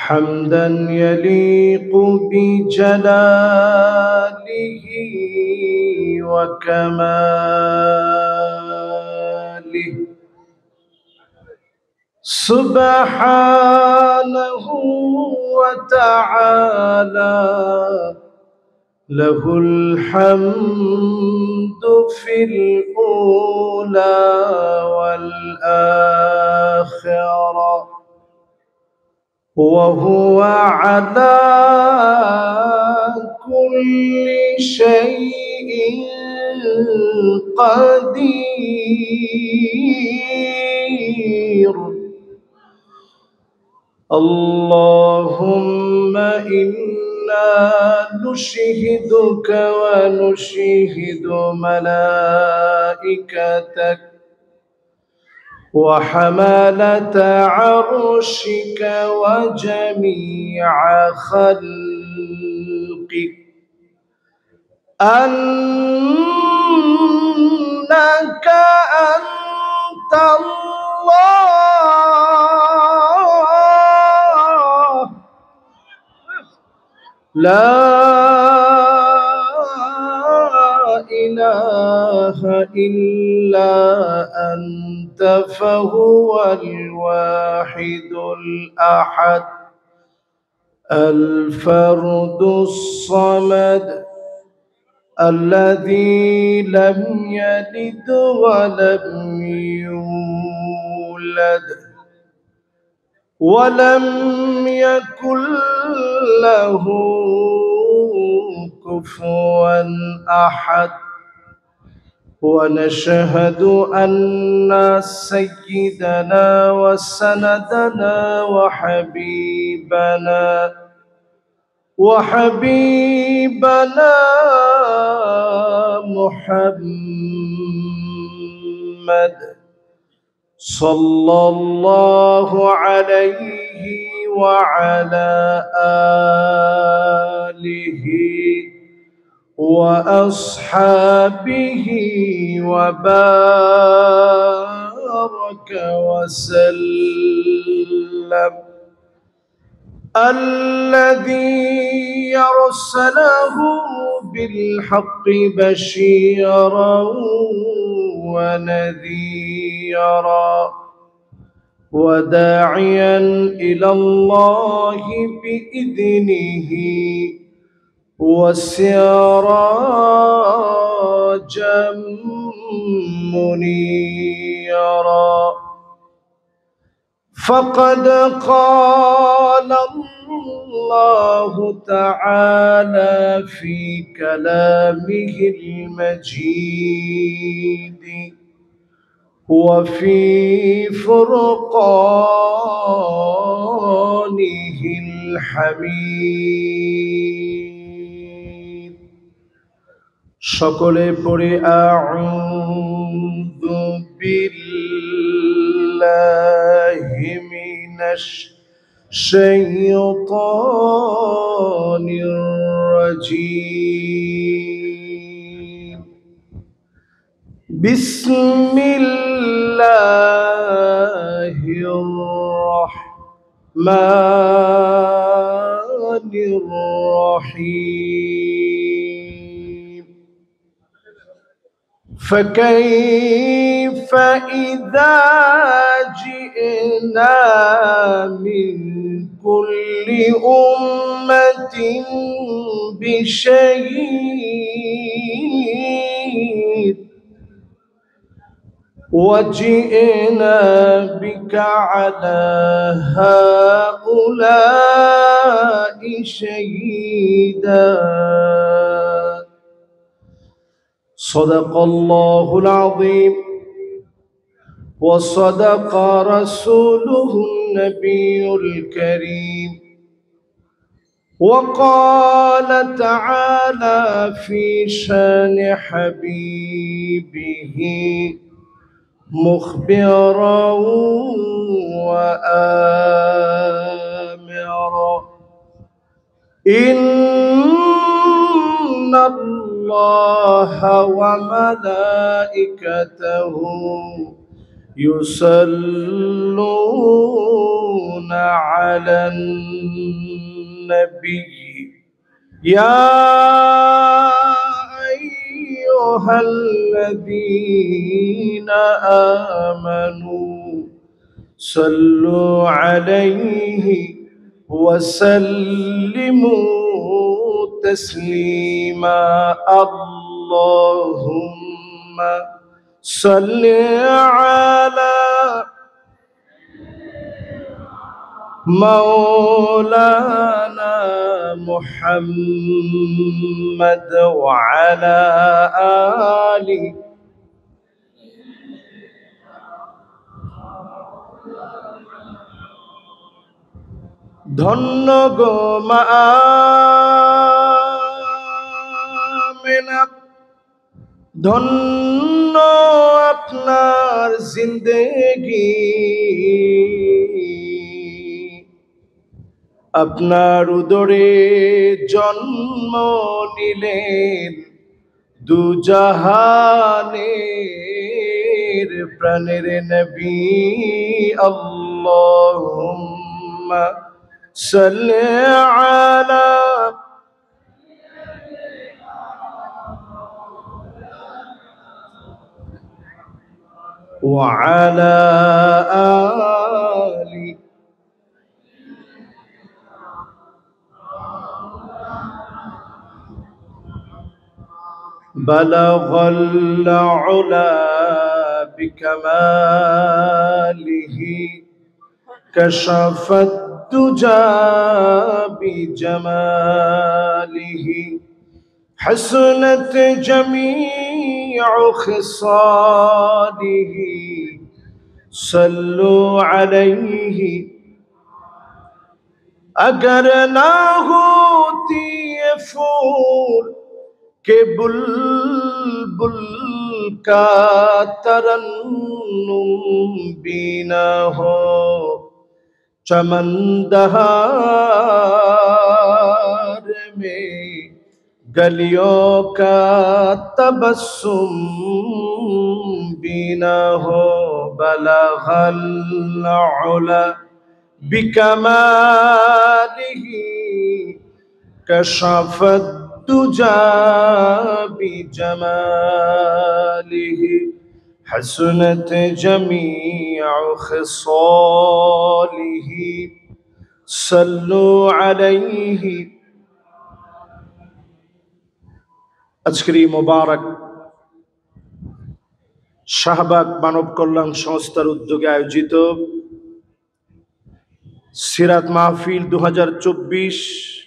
حمدا يليق بجلاله وكماله سبحانه وتعالى له الحمد في الأولى والآخرة وهو على كل شيء قدير. اللهم إنا نشهدك ونشهد ملائكتك وحملة عرشك وجميع خلقك أنك أنت الله لا إله إلا أنت فهو الواحد الأحد الفرد الصمد الذي لم يلد ولم يولد ولم يكن له كفوا أحد. ونشهد أن سيدنا وسندنا وحبيبنا محمد صلى الله عليه وعلى آله وأصحابه وبارك وسلم الذي أرسله بالحق بشيرا ونذيرا وداعيا إلى الله بإذنه وسراجا منيرا. فقد قال الله تعالى في كلامه المجيد وفي فرقانه الحميد সকলে পড়ে আউযু বিল্লাহি মিনাশ শাইতানির রাজীম বিসমিল্লাহির রাহমানির রাহিম فكيف إذا جئنا من كل أمة بشهيد وجئنا بك على هؤلاء شهيدا. صدق الله العظيم وصدق رسوله النبي الكريم وقال تعالى في شان حبيبه مخبرا وآمرا إن الله وملائكته يصلون على النبي يا أيها الذين آمنوا صلوا عليه وسلموا تسليما اللهم صل على مولانا محمد وعلى آله ধন্য গো মা আমেনা ধন্য আপনার জিন্দেগি আপনার উদরে জন্ম নিলেন দুজাহানের প্রাণের নবী আল্লাহুম্মা সাল্লি আলা وعلى آل بلغ العلا بكماله كشف الدجى بجماله حسنت جميع خصاله صلوا عليه اگر نہ ہوتی یہ پھول کہ بلبل کا ترنم بھی نہ ہو چمن دہار میں گلیوں کا تبسم بھی نہ ہو بلغ العلا بکمالہ کشف الدجى بجماله حسنت جميع خصاله صلوا عليه আজকের এই মোবারক শাহবাগ মানব কল্যাণ সংস্থার উদ্যোগে আয়োজিত সিরাত মাহফিল 2024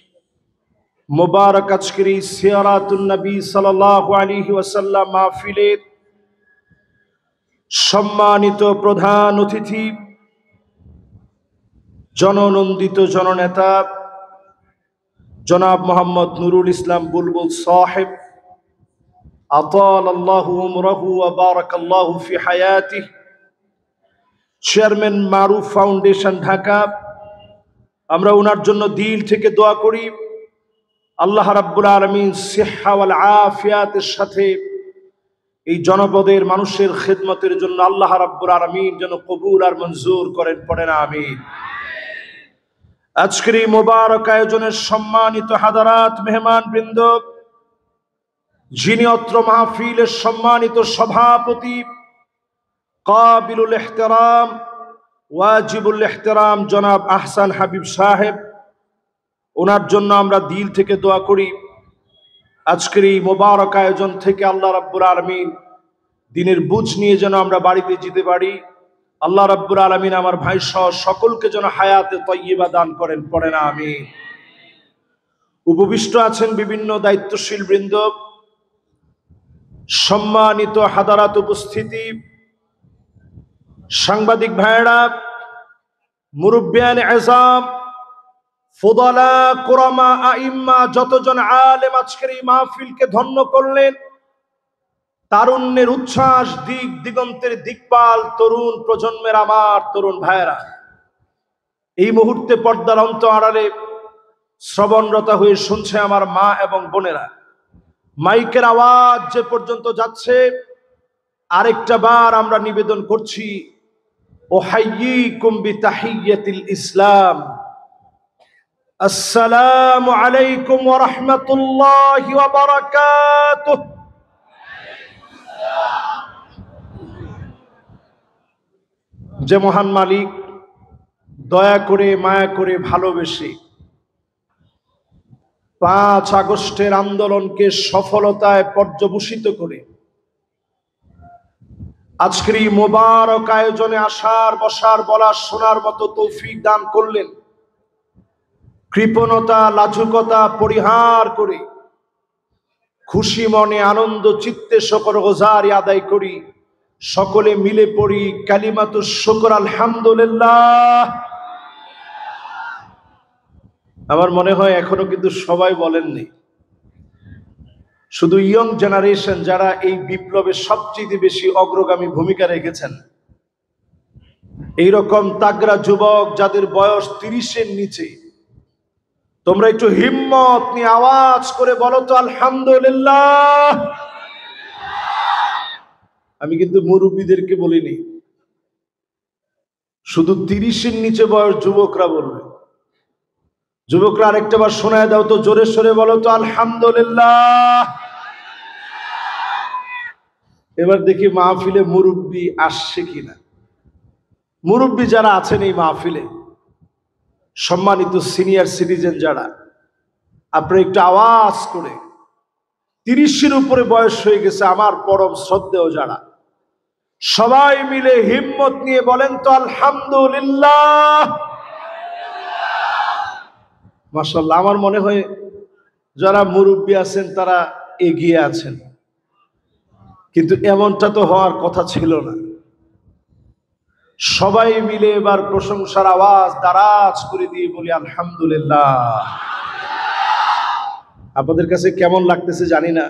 মোবারক আজকের এই সিয়ারাতুন নবী সাল্লাল্লাহু আলাইহি ওয়াসাল্লাম মাহফিলের সম্মানিত প্রধান অতিথি জননন্দিত জননেতা জনাব মোহাম্মদ নুরুল ইসলাম বুলবুল সাহেব আতালাল্লাহু উমরাহু ওয়া বারাকাল্লাহু ফি হায়াতিহি চেয়ারম্যান মারুফ ফাউন্ডেশন ঢাকা আমরা ওনার জন্য দিল থেকে দোয়া করি আল্লাহ রাব্বুল আলামিন সিহহা ওয়াল আফিয়াতের সাথে এই জনপদের মানুষের খিদমতের জন্য আল্লাহ রাব্বুল আলামিন যেন কবুল আর মঞ্জুর করেন পড়েন আমিন আজকের এই মোবারক আয়োজনের সম্মানিত হাদারাত মেহমান বৃন্দ যিনি অত্র মাহফিলের সম্মানিত সভাপতি কাবিলুল ইহতিরাম ওয়াজিবুল ইহতিরাম জনাব আহসান হাবিব সাহেব ওনার জন্য আমরা দিল থেকে দোয়া করি আজকের এই মোবারক আয়োজন থেকে আল্লাহ রাব্বুল আলামিন দিনের বুঝ নিয়ে যেন আমরা বাড়িতে যেতে পারি আল্লাহ রাব্বুল আলামিন আমার ভাই সহ সকলকে যেন হায়াতে তাইয়্যিবা দান করেন পড়েন আমিন উপবিষ্ট আছেন বিভিন্ন দায়িত্বশীল বৃন্দ সম্মানিত হাদারাত উপস্থিতি সাংবাদিক ভাইরা মুরব্বিয়ান আযম ফুদালা কুরামা আইম্মা যতজন আলেম আজকের এই মাহফিলকে ধন্য করলেন তারুণ্যের উচ্ছ্বাস দিক দিগন্তের দিকপাল তরুণ প্রজন্মের আমার তরুণ ভাইরা এই মুহূর্তে পর্দার অন্ত আড়ালে শ্রবণরতা হয়ে শুনছে আমার মা এবং বোনেরা মাইকের আওয়াজ যে পর্যন্ত যাচ্ছে আরেকটা বার আমরা নিবেদন করছি উহাইয়িকুম বিতাহিয়্যাতিল ইসলাম, আসসালামু আলাইকুম ওয়া রাহমাতুল্লাহি ওয়া বারাকাতুহু। যে মহান মালিক দয়া করে মায়া করে ভালোবেসে 5 আগস্টের আন্দোলনকে সফলতায় পর্যবসিত করে আজকের এই মোবারক আয়োজনে আসার, বসার, বলার, শোনার মতো তৌফিক দান করলেন, কৃপণতা লাজুকতা পরিহার করে খুশি মনে আনন্দ চিত্তে শুকর গুজারি আদায় করি। সকলে মিলে পড়ি কালিমাতুশ শুকর আলহামদুলিল্লাহ। আমার মনে হয় এখনো কিন্তু সবাই বলেননি, শুধু ইয়ং জেনারেশন যারা এই বিপ্লবে সবচেয়ে বেশি অগ্রগামী ভূমিকা রেখেছেন, এইরকম তাগড়া যুবক যাদের বয়স 30-এর নিচে, তোমরা একটু হিম্মত নিয়ে আওয়াজ করে বলো তো আলহামদুলিল্লাহ। আমি কিন্তু মুরব্বীদেরকে বলিনি, শুধু 30-এর নিচে বয়স যুবকরা বলবে। যুবকরা আরেকটা বার শোনায় দাও তো, জোরে সোরে বলো তো আলহামদুলিল্লাহ। এবার দেখি মাহফিলে মুরব্বী আসছে কিনা। মুরব্বী যারা আছেন এই মাহফিলে, সম্মানিত সিনিয়র সিটিজেন যারা, আপনি একটু আওয়াজ করে 30-এর উপরে বয়স হয়ে গেছে আমার পরম শ্রদ্ধেয় যারা, সবাই মিলে হিম্মত নিয়ে বলেন তো আলহামদুলিল্লাহ। মাশাআল্লাহ। আমার মনে হয় যারা মুরব্বী আছেন তারা এগিয়ে আছেন, কিন্তু এমনটা তো হওয়ার কথা ছিল না। সবাই মিলে এবার প্রশংসার আওয়াজ দারাজ করে দিয়ে বলি আলহামদুলিল্লাহ। আপনাদের কাছে কেমন লাগতেছে জানি না,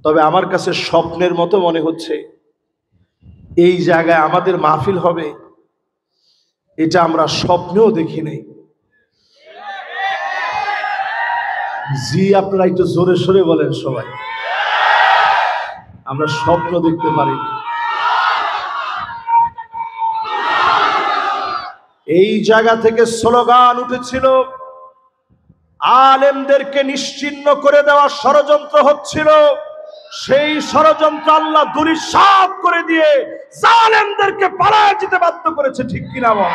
তবে আমার কাছে স্বপ্নের মতো মনে হচ্ছে এই জায়গায় আমাদের মাহফিল হবে, এটা আমরা স্বপ্নেও দেখি নাই। জি, আপনারা একটু জোরে সোরে বলেন সবাই। আমরা স্বপ্ন দেখতে পারিনি। এই জায়গা থেকে স্লোগান উঠেছিল, আলেমদেরকে নিশ্চিহ্ন করে দেওয়ার ষড়যন্ত্র হচ্ছিল, সেই ষড়যন্ত্র আল্লাহ ধূলিসাৎ করে দিয়ে জালেমদেরকে পালায় যেতে বাধ্য করেছে। ঠিক কিনা বল?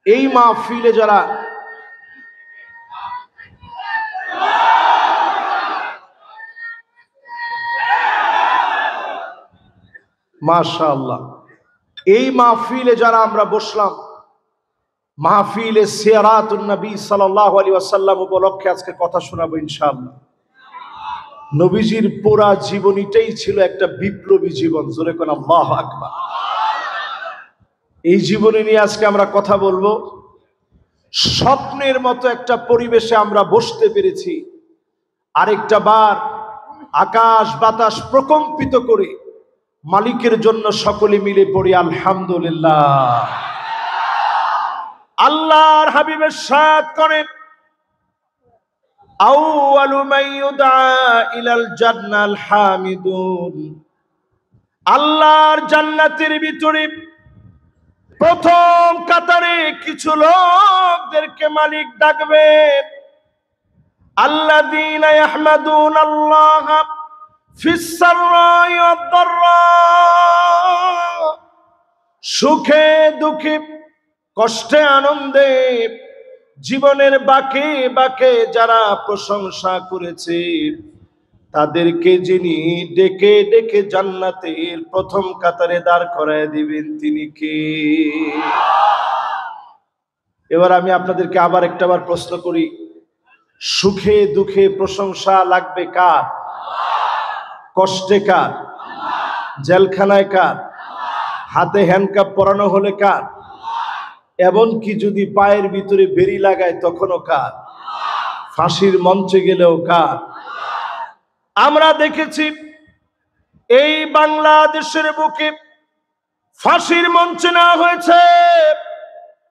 এই মাহফিলে যারা মাশাআল্লাহ, এই মাহফিলে যারা আমরা বসলাম, মাহফিলে সিয়ারাতুন নবী সাল্লাল্লাহু আলাইহি ওয়াসাল্লাম উপলক্ষে আজকে কথা শোনাবো ইনশাআল্লাহ। নবীজির পুরা জীবনীটাই ছিল একটা বিপ্লবী জীবন। জোরে কোন আল্লাহু আকবার। এই জীবনী নিয়ে আজকে আমরা কথা বলবো। স্বপ্নের মতো একটা পরিবেশে আমরা বসতে পেরেছি। আরেকটা বার আকাশ বাতাস প্রকম্পিত করে মালিকের জন্য সকলে মিলে পড়ি আলহামদুলিল্লাহ। আল্লাহর হাবিবের সাথ করেন, আউয়ালু মান ইউদআ ইলাল জান্নাল হামিদুন। আল্লাহর জান্নাতের ভিতরে প্রথম কাতারে কিছু লোকদেরকে মালিক ডাকবেন, আল্লাযীনা ইয়াহমাদুনাল্লাহ ফিস সাররাই ওয়াদ দাররা। সুখে দুঃখে কষ্টে আনন্দে জীবনের বাঁকে বাঁকে যারা প্রশংসা করেছে, তাদেরকে যিনি ডেকে ডেকে জান্নাতের প্রথম কাতারে দাঁড় করায় দিবেন তিনি কে? এবার আমি আপনাদেরকে আবার একটাবার প্রশ্ন করি, সুখে দুঃখে প্রশংসা লাগবে কার? কষ্টে কার? জেলখানায় কার? হাতে হ্যান্ডকাপ পরানো হলে কার? এমনকি যদি পায়ের ভিতরে বেড়ি লাগায় তখনও কার? ফাঁসির মঞ্চে গেলেও কার? আমরা দেখেছি এই বাংলাদেশের বুকে ফাঁসির মঞ্চে না হয়েছে,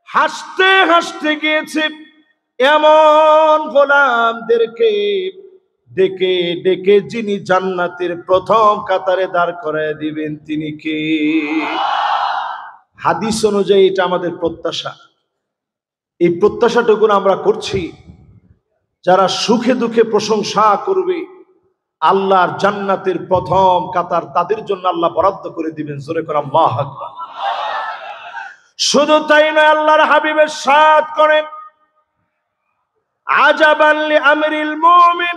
হাসতে হাসতে গিয়েছে, এমন গোলামদেরকে ডেকে ডেকে যিনি জান্নাতের প্রথম কাতারে দাঁড় করায় দিবেন তিনি কে? হাদিস অনুযায়ী এটা আমাদের প্রত্যাশা। এই প্রত্যাশাটুকু আমরা করছি, যারা সুখে দুঃখে প্রশংসা করবে আল্লাহর জান্নাতের প্রথম কাতার তাদের জন্য আল্লাহ বরাদ্দ করে দিবেন। জোরে করে আল্লাহু আকবার। শুধু তাই নয়, আল্লাহর হাবিবের সাথ করেন আজাবান লিআমরিল মুমিন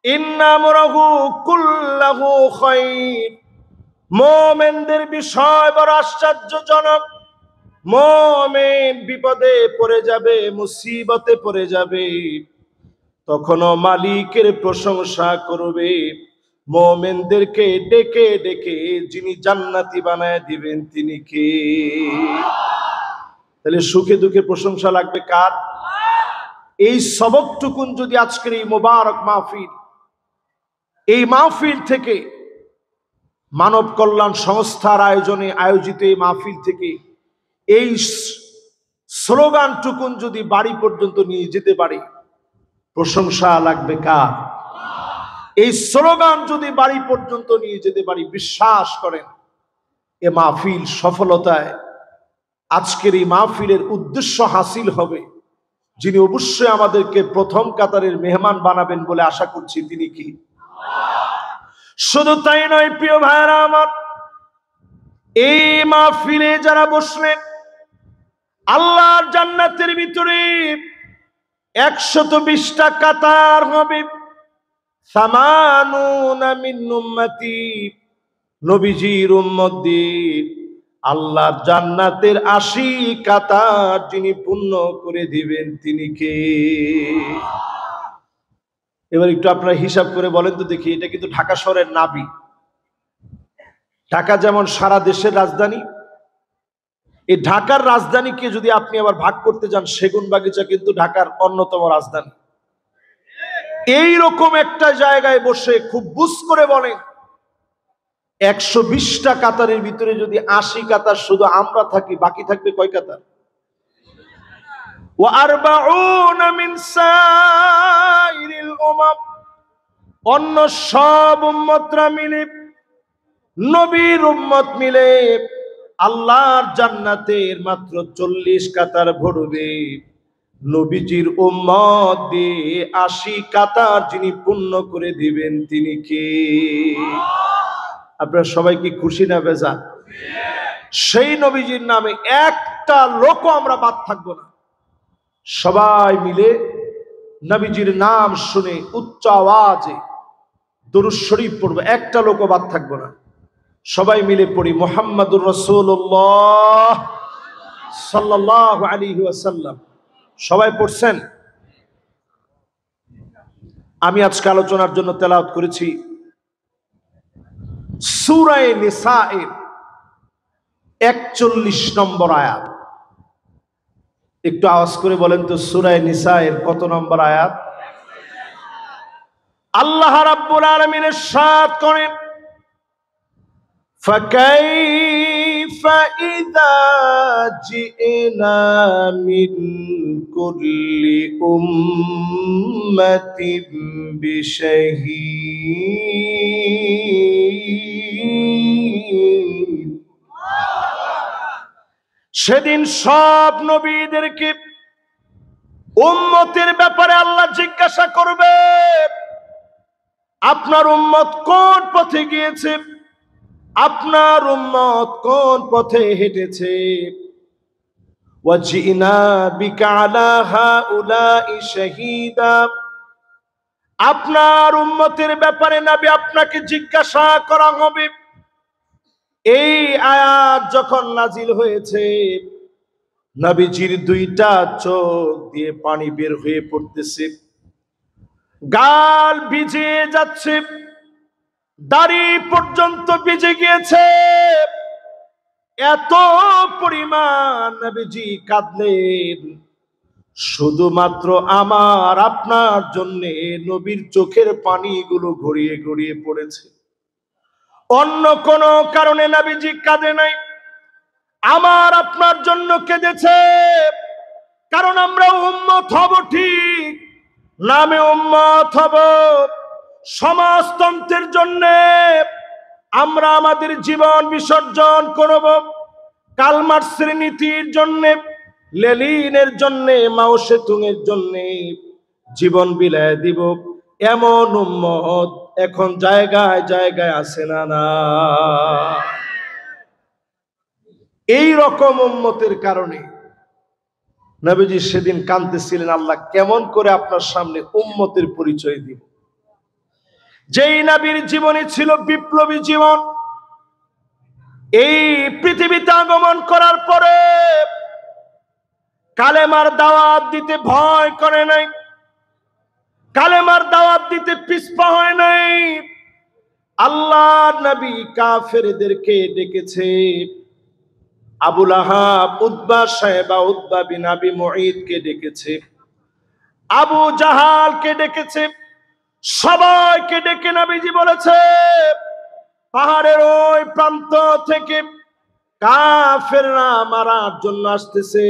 ইন্না আমরাহু কুল্লাহু খায়র। মুমিনদের বিষয় বড় আশ্চর্যজনক। মুমিন বিপদে পড়ে যাবে, মুসিবতে পড়ে যাবে, তখনও মালিকের প্রশংসা করবে। মুমিনদেরকে ডেকে ডেকে যিনি জান্নাতি বানায় দিবেন তিনি কে? তাহলে সুখে দুঃখে প্রশংসা লাগবে কার? এই সবকটুকুন যদি আজকের এই মোবারক মাহফিল, এই মাহফিল থেকে, মানব কল্যাণ সংস্থার আয়োজনে আয়োজিত এই মাহফিল থেকে এই স্লোগানটুকুন যদি বাড়ি পর্যন্ত নিয়ে যেতে পারি, প্রশংসা লাগবে কার? এই স্লোগান যদি বাড়ি পর্যন্ত নিয়ে যেতে পারি, বিশ্বাস করেন এ মাহফিল সফলতায়, আজকের এই মাহফিলের উদ্দেশ্য হাসিল হবে। যিনি অবশ্যই আমাদেরকে প্রথম কাতারের মেহমান বানাবেন বলে আশা করছি তিনি কি? শুধু তাই নয় প্রিয় ভাইরা আমার, এই মাহফিলে যারা বসলেন, আল্লাহর জান্নাতের ভিতরে 120টা কাতার হবে। সামানুনা মিন উম্মতি, নবীজির উম্মতদের আল্লাহর জান্নাতের 80 কাতার যিনি পূর্ণ করে দিবেন তিনি কে? এবার একটু আপনারা হিসাব করে বলেন তো দেখি, এটা কিন্তু ঢাকা শহরের নাবি। ঢাকা যেমন সারা দেশের রাজধানী, এই ঢাকার রাজধানীকে যদি আপনি আবার ভাগ করতে যান, সেগুনবাগিচা কিন্তু ঢাকার অন্যতম রাজধানী। এই রকম একটা জায়গায় বসে খুব বুঝ করে বলেন, 120টা কাতারের ভিতরে যদি 80 কাতার শুধু আমরা থাকি, বাকি থাকবে কয় কাতার? ওয়া আরবাউনা মিন সাইরিল উমাম, অন্য সব উম্মতরা মিলে, নবীর উম্মত মিলে আল্লাহর জান্নাতের মাত্র 40 কাতার ভরবে। নবীজির উম্মত দিয়ে 80 কাতার যিনি পূর্ণ করে দিবেন তিনি কে? আপনারা সবাই কি খুশি না বেজার? সেই নবীজির নামে একটা লোকও আমরা বাদ থাকবো না। সবাই মিলে নবীজির নাম শুনে উচ্চ আওয়াজে দরুদ শরীফ পড়বো, একটা লোকও বাদ থাকবো না। সবাই মিলে পড়ি মুহাম্মাদুর রাসূলুল্লাহ সাল্লাল্লাহু আলাইহি ওয়াসাল্লাম। সবাই পড়ছেন? আমি আজকে আলোচনার জন্য তেলাওয়াত করেছি সূরা নিসায়ের 41 নম্বর আয়াত। একটু আওয়াজ করে বলেন তো, সূরা নিসায়ের কত নম্বর আয়াত? আল্লাহ রাব্বুল আলামিন ইরশাদ করেন, ফাকাইফা ইযা জিনা মিন কুল্লি উম্মাতিন বিশাহীদ। সেদিন সব নবীদেরকে উম্মতের ব্যাপারে আল্লাহ জিজ্ঞাসা করবে, আপনার উম্মত কোন পথে গিয়েছে, আপনার উম্মত কোন পথে হেঁটেছে। ওয়াজিনা বিকা আলা হাউলাই শাহীদা, আপনার উম্মতের ব্যাপারে নবী আপনাকে জিজ্ঞাসা করা হবে। এই আয়াত যখন নাজিল হয়েছে, নবীজির দুইটা চোখ দিয়ে পানি বের হয়ে পড়তেছে, গাল ভিজে যাচ্ছে, দাড়ি পর্যন্ত ভিজে গিয়েছে। এত পরিমাণ নবীজি কাঁদলেন, শুধুমাত্র আমার আপনার জন্যে নবীর চোখের পানিগুলো গড়িয়ে গড়িয়ে পড়েছে। অন্য কোনো কারণে নবীজি কাঁদে নাই, আমার আপনার জন্য কেঁদেছে। কারণ আমরা উম্মত হব ঠিক, নামে উম্মত হব। সমাজতন্ত্রের জন্য আমরা আমাদের জীবন বিসর্জন করব, কার্ল মার্ক্সের নীতির জন্য, লেনিনের জন্য, মাও সেতুং এর জন্য জীবন বিলায় দিব। এমন উম্মত এখন জায়গায় জায়গায় আছে না না? এই রকম উম্মতের কারণে নবীজি সেদিন কাঁদতেছিলেন, আল্লাহ কেমন করে আপনার সামনে উম্মতের পরিচয় দিব। যেই নবীর জীবনী ছিল বিপ্লবী জীবন, এই পৃথিবীতে আগমন করার পরে কালেমার দাওয়াত দিতে ভয় করে নাই, কালেমার দাওয়াত দিতে পিছপা হয় নাই। আল্লাহ নবী কাফেরদেরকে ডেকেছে, আবুল আহাব, উতবা সাহেবা, উতবা বিন আবি মুঈদকে ডেকেছে, আবু জাহালকে ডেকেছে, সবাইকে ডেকে নবীজি বলেছে, পাহাড়ের ওই প্রান্ত থেকে কাফেররা মারার জন্য আসতেছে,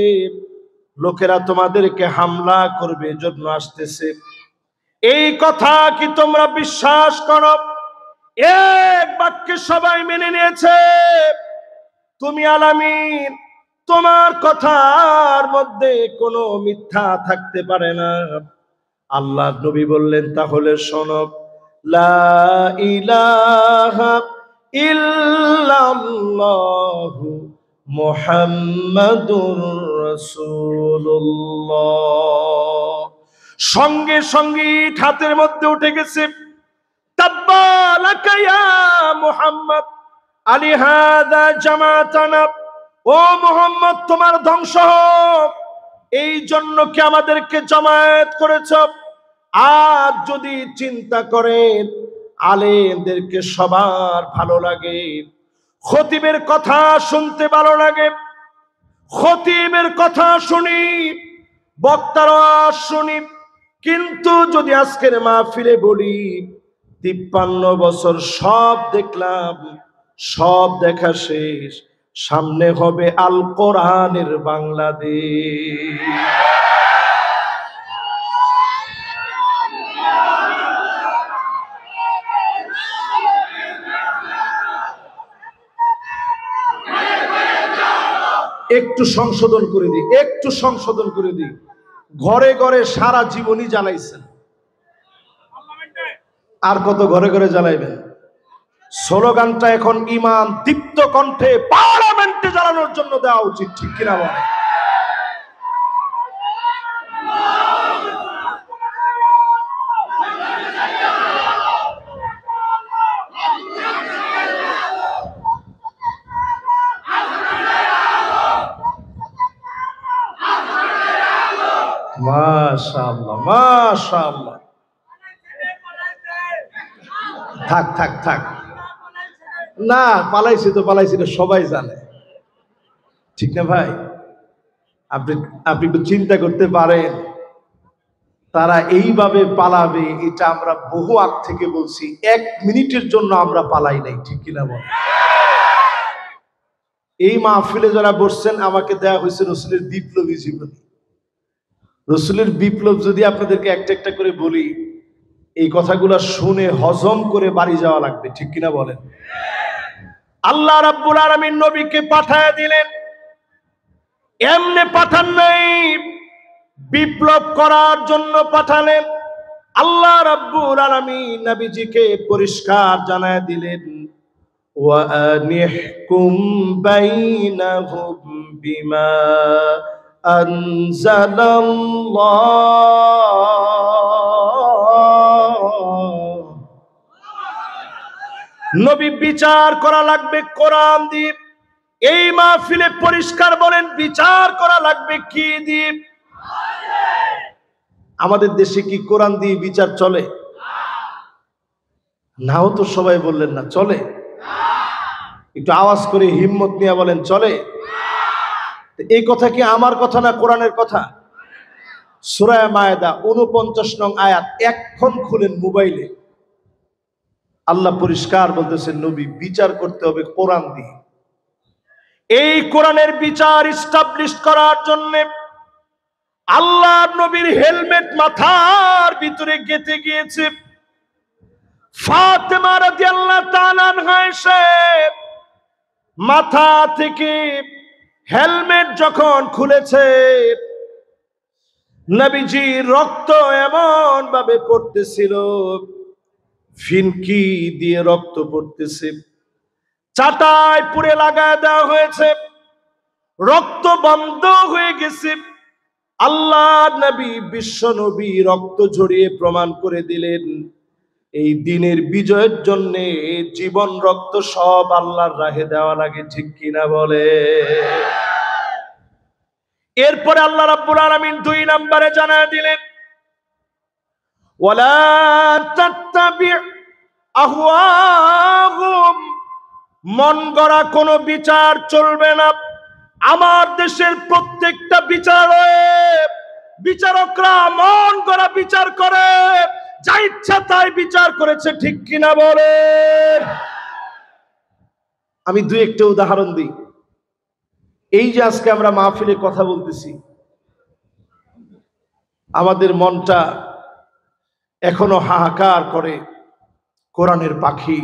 লোকেরা তোমাদেরকে হামলা করবে জন্য আসতেছে। এই কথা কি তোমরা বিশ্বাস করো? এক বাক্যে সবাই মেনে নিয়েছে, তুমি আলামিন, তোমার কথার মধ্যে কোনো মিথ্যা থাকতে পারে না। আল্লাহ নবী বললেন, তাহলে শোনো, লা ইলাহা ইল্লাল্লাহু মুহাম্মাদুর রাসূলুল্লাহ। সঙ্গে সঙ্গে হাতের মধ্যে উঠে গেছে, তাব্বা লাকা ইয়া মুহাম্মদ আলি হাযা জামাতানা, ও মুহাম্মদ তোমার ধ্বংস হোক, এই জন্য কি আমাদেরকে জামায়াত করেছ? আজ যদি চিন্তা করেন, আলেমদেরকে সবার ভালো লাগে, খতিবের কথা শুনতে ভালো লাগে, খতিবের কথা শুনি, বক্তারা শুনি, কিন্তু যদি আজকের মাহফিলে বলি 53 বছর সব দেখলাম, সব দেখা শেষ, সামনে হবে আল কোরআনের বাংলাদেশ। একটু সংশোধন করে দিই, একটু সংশোধন করে দিই। ঘরে ঘরে সারা জীবনই জ্বালাইছেন, আর কত ঘরে ঘরে জ্বালাইবেন? স্লোগানটা এখন ইমান দীপ্ত কণ্ঠে পার্লামেন্টে জ্বালানোর জন্য দেওয়া উচিত, ঠিক কিনা বলে? মাশাআল্লাহ, মাশাআল্লাহ। থাক থাক থাক, না পালাইছি তো পালাইছি, তো সবাই জানে, ঠিক না ভাই? আপনি আপনি একটু চিন্তা করতে পারেন, তারা এইভাবে পালাবে, এটা আমরা বহু আগ থেকে বলছি, 1 মিনিটের জন্য আমরা পালাই নাই, ঠিক কিনা বল? এই মাহফিলে যারা বসছেন, আমাকে দেয়া হয়েছে রসুলের বিপ্লবী জীবনী। রসুলের বিপ্লব যদি আপনাদেরকে একটা একটা করে বলি, এই কথাগুলো শুনে হজম করে বাড়ি যাওয়া লাগবে, ঠিক কিনা বলেন? আল্লাহ রাব্বুল আলামিন নবীকে পাঠায় দিলেন, এমনে পাঠান নাই, বিপ্লব করার জন্য পাঠালেন। আল্লাহ রাব্বুল আলামিন নবীজিকে পরিষ্কার জানায় দিলেন, ওয়া আনিহকুম বাইনাহুম বিমা আনজালাল্লাহ। নবী বিচার করা লাগবে কোরআন দিয়ে। এই মাহফিলে পরিষ্কার বলেন, বিচার করা লাগবে কি দিয়ে? আমাদের দেশে কি কোরআন দিয়ে বিচার চলে? নাও তো সবাই বললেন না চলে। একটু আওয়াজ করে হিম্মত নিয়ে বলেন চলে। এই কথা কি আমার কথা না কোরআনের কথা? সূরা মায়েদা 49 নং আয়াত, এখন খুলেন মোবাইলে, আল্লাহ পরিষ্কার বলতেছেন, নবী বিচার করতে হবে কোরআন দিয়ে। এই কোরআনের বিচার ইস্টাবলিশ করার জন্য আল্লাহর নবীর হেলমেট মাথার ভিতরে গেঁথে গিয়েছে। ফাতেমা রাদিয়াল্লাহু তাআলা আনহা এসে মাথা থেকে হেলমেট যখন খুলেছে, নবীজির রক্ত এমন ভাবে পড়তেছিল, ফিনকি দিয়ে রক্ত পড়তেছে, চাটায় পুড়ে লাগায় দেওয়া হয়েছে, রক্ত বন্ধ হয়ে গেছে। আল্লাহ নবী, বিশ্ব নবী রক্ত ঝরিয়ে প্রমাণ করে দিলেন এই দিনের বিজয়ের জন্য জীবন রক্ত সব আল্লাহর রাহে দেওয়া লাগে, ঠিক কিনা বলে। এরপরে আল্লাহ রাব্বুল আলামিন 2 নম্বরে জানায় দিলেন, ওয়ালা তাত্তাবি' আহওয়াহুম, মন গড়া কোনো বিচার চলবে না। আমার দেশের প্রত্যেকটা বিচারকরা মন গড়া বিচার করে, যা ইচ্ছা তাই বিচার করেছে, ঠিক কিনা বলে। আমি 2-1টা উদাহরণ দিই। এই যে আজকে আমরা মাহফিলে কথা বলতেছি, আমাদের মনটা এখনো হাহাকার করে কোরআনের পাখি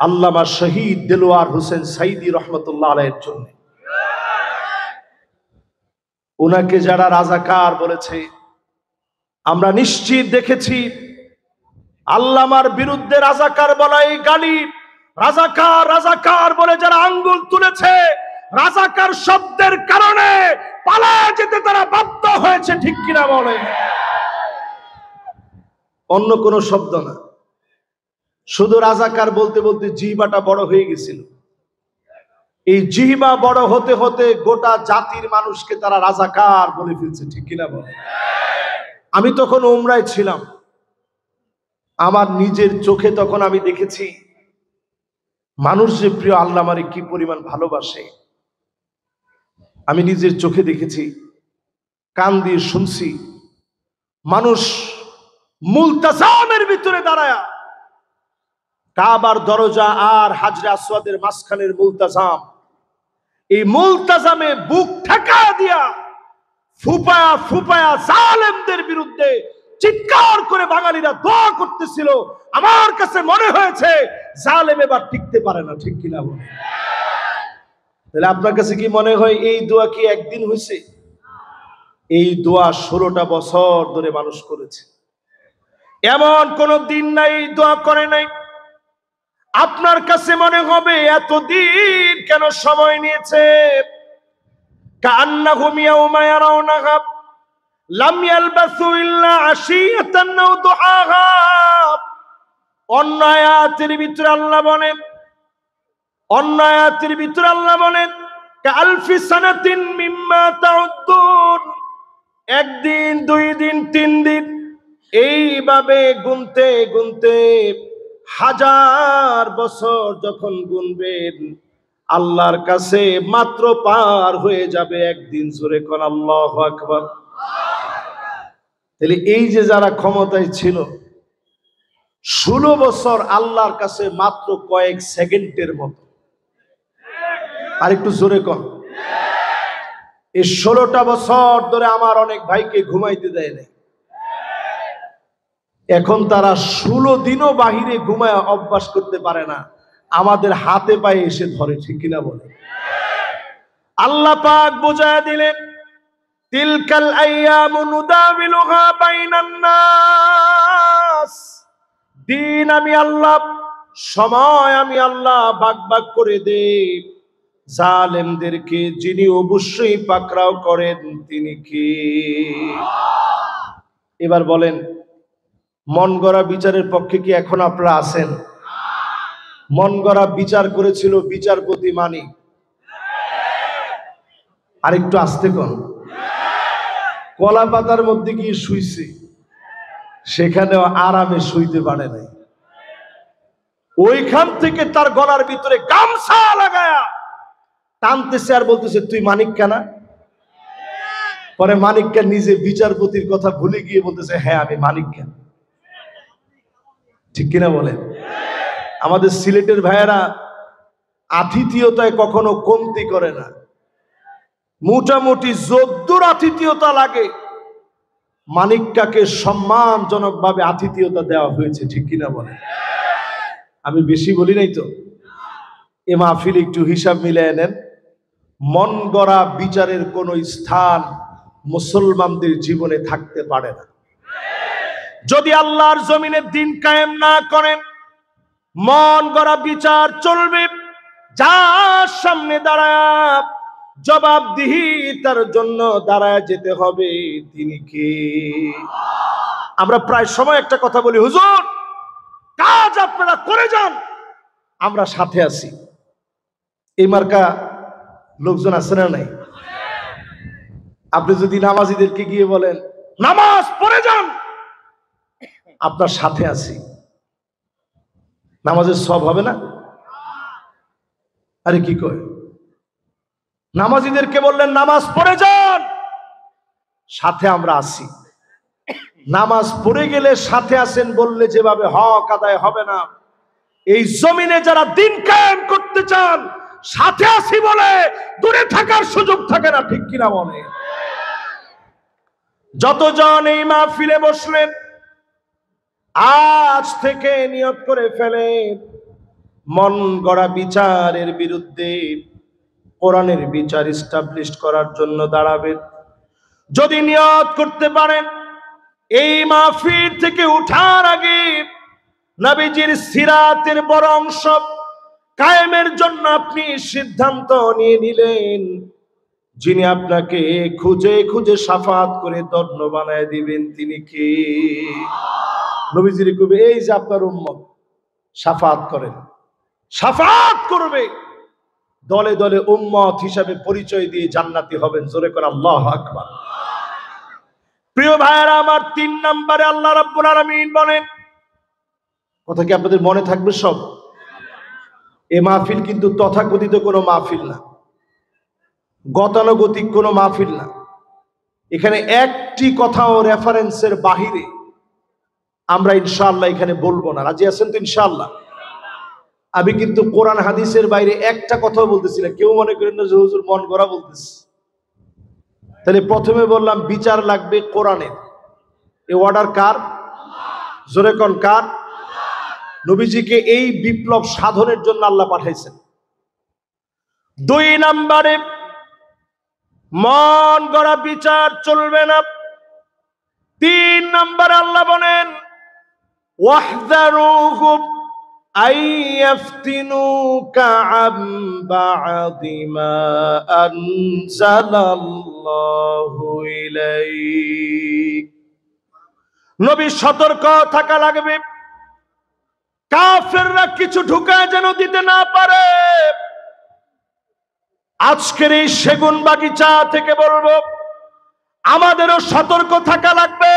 আল্লামা শহীদ দেলোয়ার হোসেন সাইদি রহমতুল্লাহ আলাইহির জন্য। ওনাকে যারা রাজাকার বলেছে, আমরা নিশ্চিত দেখেছি আল্লামার বিরুদ্ধে রাজাকার বলাই গালি, রাজাকার বলে যারা আঙ্গুল তুলেছে, রাজাকার শব্দের কারণে পালায় যেতে তারা বাধ্য হয়েছে, ঠিক কিনা বলে। অন্য কোনো শব্দ না, শুধু রাজাকার বলতে বলতে জিহ্বাটা বড় হয়ে গেছিল। এই জিহ্বা বড় হতে হতে গোটা জাতির মানুষকে তারা রাজাকার বলে ফেলছে, ঠিক কিনা বলে। আমি তখন উমরায় ছিলাম, আমার নিজের চোখে তখন আমি দেখেছি মানুষ যে প্রিয় আল্লামারে কি পরিমাণ ভালোবাসে। আমি নিজের চোখে দেখেছি, কান দিয়ে শুনছি, মানুষ মুলতাজামের ভিতরে দাঁড়ায়া, কাবার দরজা আর হাজরে আসওয়াদের মাঝখানের মুলতাজাম, এই মুলতাজামে বুক ঠেকা দিয়া ফুপায়া জালেমদের বিরুদ্ধে চিৎকার করে বাঙালিরা দোয়া করতেছিল। আমার কাছে মনে হয়েছে জালেম এবার টিকতে পারে না, ঠিক কিনা বলে। তাহলে আপনার কাছে কি মনে হয় এই দোয়া কি একদিন হয়েছে? এই দোয়া 16টা বছর ধরে মানুষ করেছে। এমন কোন দিন নাই এই দোয়া করে নাই। আপনার কাছে মনে হবে এতদিন কেন সময় নিয়েছে। কান্নাহুম ইয়াওমা ইয়ারাউনাহা লাম ইয়ালবাসু ইল্লা আশিয়াতান আও দুহাহা। অন্য আয়াতের ভিতরে আল্লাহ বলেন কালফি সানাতিন মিম্মা তাউদ্দুন, একদিন, 2 দিন, 3 দিন, এইভাবে গুনতে গুনতে 1000 বছর যখন গুনবেন, আল্লাহর কাছে মাত্র পার হয়ে যাবে একদিন। জোরে কোন আল্লাহু আকবার। তাহলে এই যে যারা ক্ষমতায় ছিল 16 বছর, আল্লাহর কাছে মাত্র কয়েক সেকেন্ডের মতো। আর একটু জোরে কর। এই 16টা বছর ধরে আমার অনেক ভাইকে ঘুমাইতে দেয় নাই। এখন তারা 16 দিনও বাহিরে ঘুমায় অভ্যাস করতে পারে না, আমাদের হাতে পায়ে এসে ধরে, ঠিক কিনা বলে। আল্লাহ পাক বুঝায় দিলেন তিলকাল আইয়ামু নুদাবিলুহা বাইনান নাস, দিন আমি আল্লাহ, সময় আমি আল্লাহ ভাগ ভাগ করে দেই। জালেমদেরকে যিনি অবশ্যই পাকড়াও করেন তিনি কি? এবার বলেন, মন গড়া বিচারের পক্ষে কি এখন আপনারা আছেন? মন গড়া বিচার করেছিল বিচারপতি মানিক। আরেকটু আস্তে কন। কলা পাতার মধ্যে গিয়ে শুইছে, সেখানেও আরামে শুইতে পারে নাই। ওইখান থেকে তার গলার ভিতরে গামছা লাগায়া টানতেছে আর বলতেছে তুই মানিক কেনা। পরে মানিককে নিজে বিচারপতির কথা ভুলে গিয়ে বলতেছে হ্যাঁ আমি মানিক কেন, ঠিক কিনা বলেন। আমাদের সিলেটের ভাইয়েরা আতিথিয়তায় কখনো কমতি করে না, মোটামুটি যদ্দূর আতিথেয়তা লাগে মানিককাকে সম্মানজনক ভাবে আতিথেয়তা দেওয়া হয়েছে, ঠিক কিনা বলে? আমি বেশি বলি নাই তো? এ মাহফিল একটু হিসাব মিলিয়ে নেন। মন গড়া বিচারের কোন স্থান মুসলমানদের জীবনে থাকতে পারে না। যদি আল্লাহর জমিনে দিন কায়েম না করেন, মন গড়া বিচার চলবে। যার সামনে দাঁড়ায় জবাবদিহি তার জন্য দাঁড়ায় যেতে হবে, তিনি কে? আমরা প্রায় সময় একটা কথা বলি, হুজুর কাজ আপনারা করে যান, আমরা সাথে আছি। এই মার্কা লোকজন আছে না নাই? আপনি যদি নামাজিদেরকে গিয়ে বলেন নামাজ পড়ে যান, আপনার সাথে আছি, নামাজের সব হবে না? আরে কি কয়? নামাজিদেরকে বললেন নামাজ পড়ে যান, সাথে আমরা আছি। নামাজ পড়ে গেলে সাথে আছেন বললে যেভাবে হক আদায় হবে না। এই জমিনে যারা দিন কায়েম করতে চান, সাথে আছি বলে দূরে থাকার সুযোগ থাকে না, ঠিক কিনা বলে? যতজন এই মাহফিলে বসলেন, আজ থেকে নিয়ত করে ফেলেন মন গড়া বিচারের বিরুদ্ধে কোরআনের বিচার এস্টাবলিশ করার জন্য দাঁড়াবেন। যদি নিয়ত করতে পারেন এই মাহফিল থেকে উঠার আগে নবীজির সিরাতের বড় অংশ কায়েমের জন্য আপনি সিদ্ধান্ত নিয়ে নিলেন, যিনি আপনাকে খুঁজে খুঁজে শাফাত করে ধন্য বানায় দিবেন, তিনি কে? নবীজির কবে এই যে আপনার উম্মত শাফাত করেন, শাফাত করবে, দলে দলে উম্মত হিসাবে পরিচয় দিয়ে জান্নাতি হবেন। জোরে করে আল্লাহু আকবার। প্রিয় ভাইরা আমার, 3 নম্বরে আল্লাহ রাব্বুল আলামিন বলেন, কথা কি আপনাদের মনে থাকবে সব? এই মাহফিল কিন্তু তথাকথিত কোনো মাহফিল না, গতানুগতিক কোনো মাহফিল না। এখানে একটি কথাও রেফারেন্সের বাহিরে আমরা ইনশাআল্লাহ এখানে বলবো না। রাজি আছেন তো ইনশাআল্লাহ? আমি কিন্তু কোরআন হাদিসের বাইরে একটা কথাও বলতেছি না। কেউ মনে করেন না যে হুজুর মন গড়া বলতেছি। তাহলে প্রথমে বললাম বিচার লাগবে কোরআনের। এই অর্ডার কার? জোরে কোন কার? নবীজিকে এই বিপ্লব সাধনের জন্য আল্লাহ পাঠাইছেন। 2 নম্বরে মন গড়া বিচার চলবে না। 3 নম্বরে আল্লাহ বলেন ওয়াহযারুহুম আইয়াফতিনুকা আম বা'দি মা আনজালাল্লাহু ইলাইক। নবী সতর্ক থাকা লাগবে, কাফেররা কিছু ঢুকায় যেন দিতে না পারে। আজকের এই সেগুন বাগিচা থেকে বলবো, আমাদেরও সতর্ক থাকা লাগবে।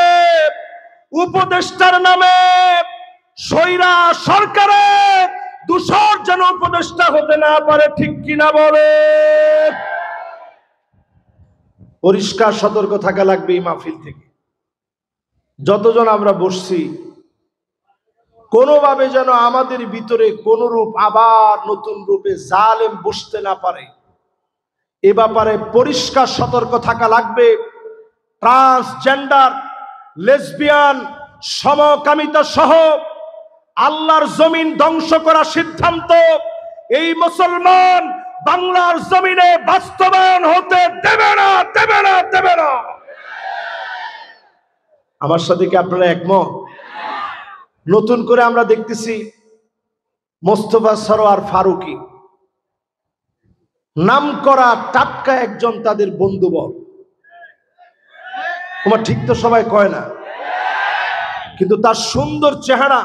উপদেষ্টার নামে স্বৈরা সরকারের দূষর যেন উপদেষ্টা হতে না পারে, ঠিক কিনা বলে? পরিষ্কার সতর্ক থাকা লাগবে এই মাহফিল থেকে। যতজন আমরা বসছি, কোনোভাবে যেন আমাদের ভিতরে কোন রূপ আবার নতুন রূপে জালেম বসতে না পারে, এ ব্যাপারে পরিষ্কার সতর্ক থাকা লাগবে। ট্রান্সজেন্ডার, লেসবিয়ান, সমকামিতা সহ আল্লাহর জমিন ধ্বংস করার সিদ্ধান্ত এই মুসলমান বাংলার জমিনে বাস্তবায়ন হতে দেবে না, দেবে না, দেবে না। আমার সাথে কি আপনারা একমত? নতুন করে আমরা দেখতেছি মোস্তফা সরোয়ার ফারুকী নাম করা টাটকা একজন তাদের বন্ধুবর। তোমার ঠিক তো সবাই কয় না, কিন্তু তার সুন্দর চেহারা,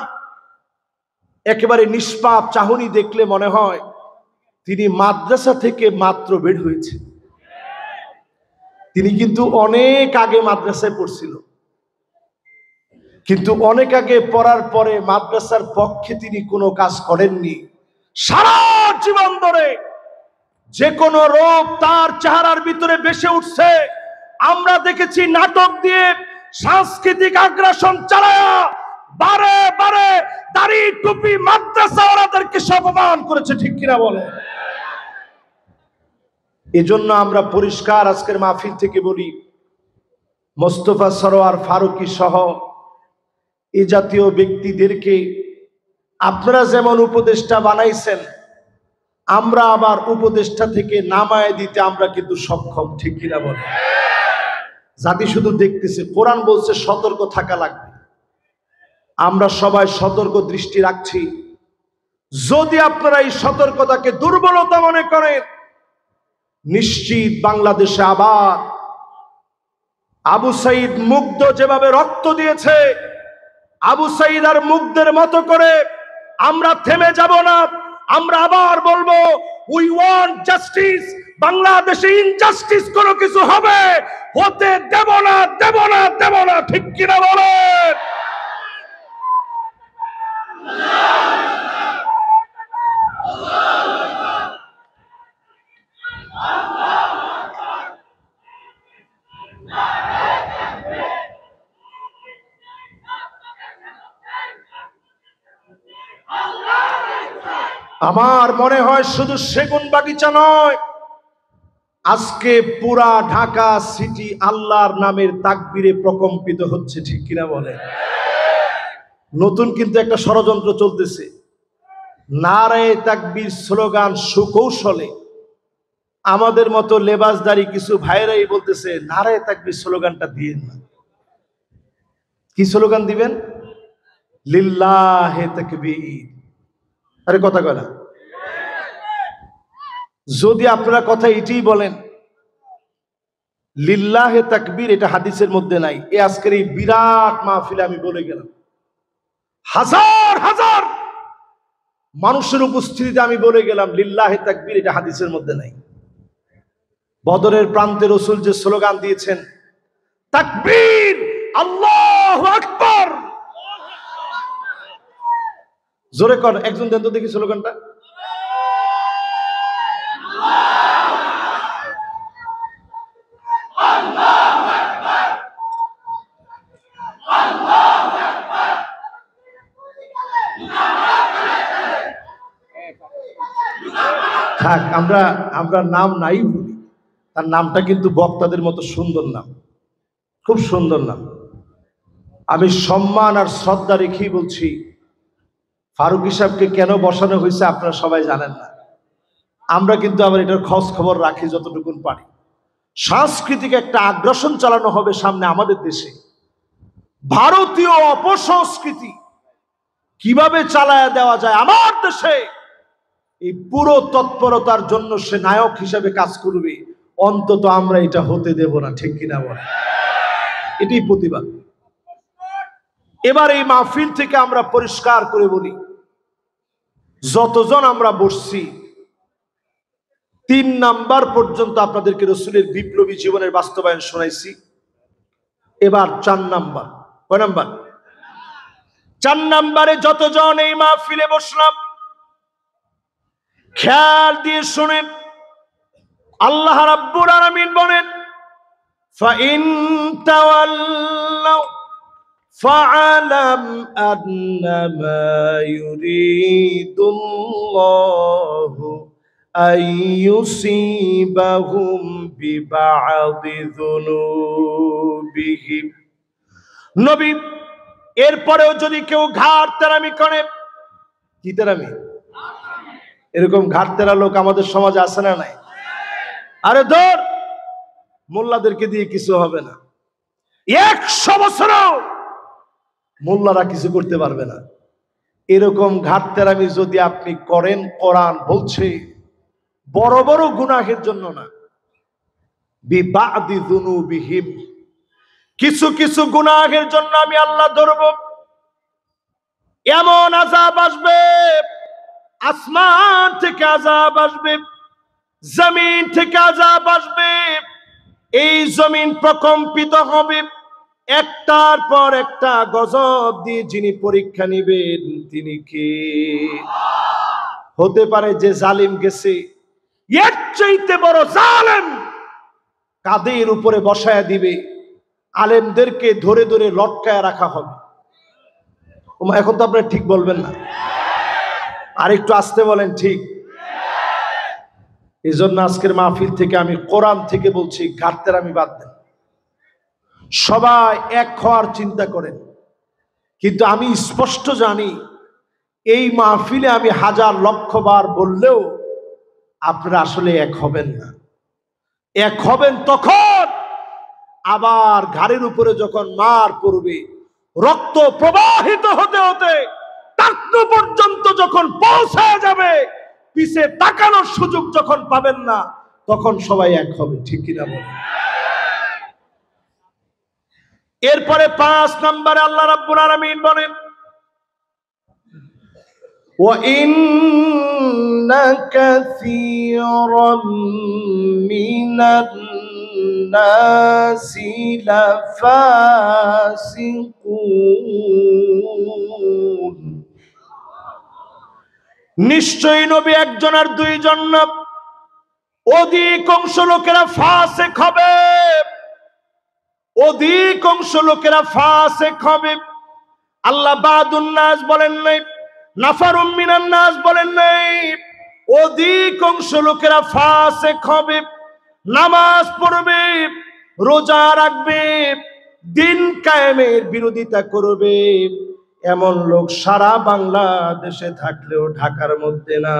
একেবারে নিষ্পাপ চাহনি দেখলে মনে হয় তিনি মাদ্রাসা থেকে মাত্র বের হয়েছে। তিনি কিন্তু অনেক আগে মাদ্রাসায় পড়ছিল, কিন্তু অনেক আগে পড়ার পরে মাদ্রাসার পক্ষে তিনি কোনো কাজ করেননি। সারা জীবন ধরে যে কোনো রূপ তার চেহারার ভিতরে ভেসে উঠছে। আমরা দেখেছি নাটক দিয়ে, সাংস্কৃতিক আগ্রাসন চালায়া বারে বারে দাড়ি টুপি মাদ্রাসা ওরাদেরকে অপমান করেছে, ঠিক কিনা বলে? এজন্য আমরা পরিষ্কার আজকের মাহফিল থেকে বলি, মোস্তফা সরোয়ার ফারুকী সহ এই জাতীয় ব্যক্তিদেরকে আপনারা যেমন উপদেষ্টা বানাইছেন, আমরা আবার উপদেষ্টা থেকে নামায় দিতে আমরা কিন্তু সক্ষম, ঠিক কিনা বলে? জাতি শুধু দেখতেছে, কোরআন বলছে সতর্ক থাকা লাগবে। আমরা সবাই সতর্ক দৃষ্টি রাখছি। যদি আপনারা এই সতর্কতাকে দুর্বলতা মনে করেন, নিশ্চিত বাংলাদেশে আবার আবু সাইদ মুগ্ধ যেভাবে রক্ত দিয়েছে, আবু সাইদ আর মুগ্ধের মতো করে আমরা থেমে যাব না। আমরা আবার বলবো, উই ওয়ান্ট জাস্টিস। বাংলাদেশে ইনজাস্টিস কোনো কিছু হবে, হতে দেব না, দেব না, দেব না, ঠিক কিনা বলেন? আমার মনে হয় শুধু সেগুন বাগিচা নয়, আজকে পুরা ঢাকা সিটি আল্লাহর নামের তাকবীরে প্রকম্পিত হচ্ছে, ঠিক কিনা বলে? নতুন কিন্তু একটা ষড়যন্ত্র চলতেছে। নারায়ে তাকবীর স্লোগান সুকৌশলে আমাদের মতো লেবাসদারি কিছু ভাইরাই বলতেছে, নারায়ে তাকবীর স্লোগানটা দিয়েন না। কি স্লোগান দিবেন? লিল্লাহে তাকবীর। আরে কথা কয় না। যদি আপনারা কথা এটাই বলেন, লিল্লাহে তাকবীর, এটা হাদিসের মধ্যে নাই। আজকের এই বিরাট মাহফিলে আমি বলে গেলাম, হাজার হাজার মানুষের উপস্থিতিতে আমি বলে গেলাম লিল্লাহে তাকবীর, এটা হাদিসের মধ্যে নাই। বদরের প্রান্তে রাসূল যে স্লোগান দিয়েছেন, তাকবীর, আল্লাহু আকবার। জোরে কর, একজন দেন তো দেখি স্লোগানটা। থাক, আমরা নাম নাই বলি, তার নামটা কিন্তু বক্তাদের মতো সুন্দর নাম, খুব সুন্দর নাম। আমি সম্মান আর শ্রদ্ধা রেখেই বলছি, ফারুকী সাহেবকে কেন বসানো হয়েছে আপনারা সবাই জানেন না। আমরা কিন্তু আবার এটার খোঁজ খবর রাখি যতটুকুন পারি। সাংস্কৃতিক একটা আগ্রাসন চালানো হবে সামনে আমাদের দেশে। ভারতীয় অপসংস্কৃতি কিভাবে চালায়া দেওয়া যায় আমার দেশে, এই পুরো তৎপরতার জন্য সে নায়ক হিসেবে কাজ করবে। অন্তত আমরা এটা হতে দেব না, ঠিক কিনা বলে? এটাই প্রতিবাদ। এবার এই মাহফিল থেকে আমরা পরিষ্কার করে বলি, যতজন আমরা বসছি 3 নাম্বার পর্যন্ত আপনাদেরকে রাসূলের বিপ্লবী জীবনের বাস্তবায়ন শোনাইছি। এবার 4 নাম্বার। কয় নাম্বার? 4 নাম্বারে যতজন এই মাহফিলে বসলাম, খেয়াল দিয়ে শুনেন। আল্লাহ রাব্বুল আলামিন বলেন, ফাইন তাওয়াল্লাউ ফাআলাম আন্নামা ইউরিদুল্লাহু আইয়ুসিবাহুম বিবা'দি যুনুবিহিম। নবী, এরপরেও যদি কেউ ঘাড় তেরামি করে, কি তেরামি? এরকম ঘাড় তেরা লোক আমাদের সমাজে আছে না নাই? আরে ধর, মোল্লাদেরকে দিয়ে কিছু হবে না। 100 বছরও মোল্লারা কিছু করতে পারবে না। এরকম ঘাড় তেরামি যদি আপনি করেন, কোরআন বলছে বড় বড় গুনাহের জন্য না, বিবা'দি যুনুবিহিম, কিছু কিছু গুনাহের জন্য আমি আল্লাহ ধরব। এমন আযাব আসবে, আসমান থেকে আযাব আসবে, জমিন থেকে আযাব আসবে। এই জমিন প্রকম্পিত হবে, একটার পর একটা গজব দিয়ে যিনি পরীক্ষা নেবেন তিনি কে? হতে পারে যে জালিম গেছে, এর চাইতে বড় জালেম কাদের উপরে বসায়া দিবে, আলেমদেরকে ধরে ধরে লটকায় রাখা হবে। এখন তো আপনারা ঠিক বলবেন না, আর একটু আস্তে বলেন। ঠিক, এই জন্য আজকের মাহফিল থেকে আমি কোরআন থেকে বলছি, ঘাটতের আমি বাদ দেন, সবাই এক হওয়ার চিন্তা করেন। কিন্তু আমি স্পষ্ট জানি এই মাহফিলে আমি হাজার লক্ষ বার বললেও আপনারা আসলে এক হবেন না। এক হবেন তখন আবার ঘাড়ের উপরে যখন মার পড়বে, রক্ত প্রবাহিত হতে হতে টাকনু পর্যন্ত যখন পৌঁছায় যাবে, পিছে তাকানোর সুযোগ যখন পাবেন না, তখন সবাই এক হবে। ঠিক কিনা বলেন? এরপরে 5 নম্বরে আল্লাহ রাব্বুল আলামিন বলেন, وَإِنَّ كَثِيرًا مِنَ النَّاسِ لَفَاسِقُونَ। নিশ্চয়ই নবী একজন আর দুইজন না, অধিকাংশ লোকেরা ফাসিক হবে, অধিকাংশ লোকেরা ফাসিক হবে। আল্লাহ বাদুন নাস বলেন নাই, নাফারুম মিনান নাস বলেন নাই। অধিকাংশ লোকেরা ফাসিক হবে, নামাজ পড়বে, রোজা রাখবে, দিন কায়েমের বিরোধিতা করবে, এমন লোক সারা বাংলাদেশে থাকলেও ঢাকার মধ্যে না।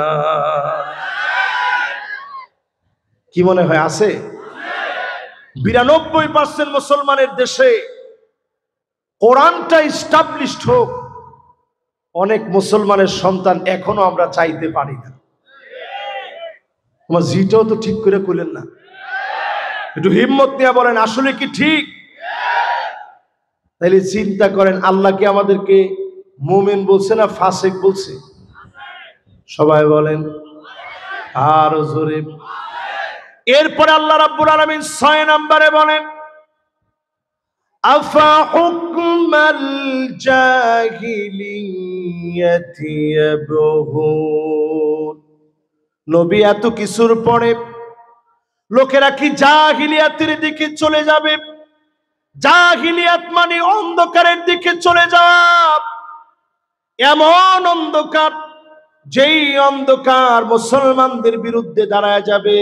কি মনে হয় আছে? 92% মুসলমানের দেশে কোরআনটা এস্টাবলিশড হোক, অনেক মুসলমানের সন্তান এখনো আমরা চাইতে পারি না। তোমার জিটাও তো ঠিক করে কইলেন না, একটু হিম্মত নিয়ে বলেন আসলে কি ঠিক? তাইলে চিন্তা করেন, আল্লাহ কি আমাদেরকে মুমিন বলছে না ফাসিক বলছে? সবাই বলেন আর জোরে। এরপরে আল্লাহ রাব্বুল আলামিন 6 নম্বরে বলেন, আফা হুকমাল জাহিলিয়াতি ইয়াবহুন। নবী এত কিছুর পরে লোকেরা কি জাহিলিয়াতের দিকে চলে যাবে? জাহিলিয়াত মানে অন্ধকারের দিকে চলে যাওয়া, এমন অন্ধকার যেই অন্ধকার মুসলমানদের বিরুদ্ধে দাঁড়ায় যাবে,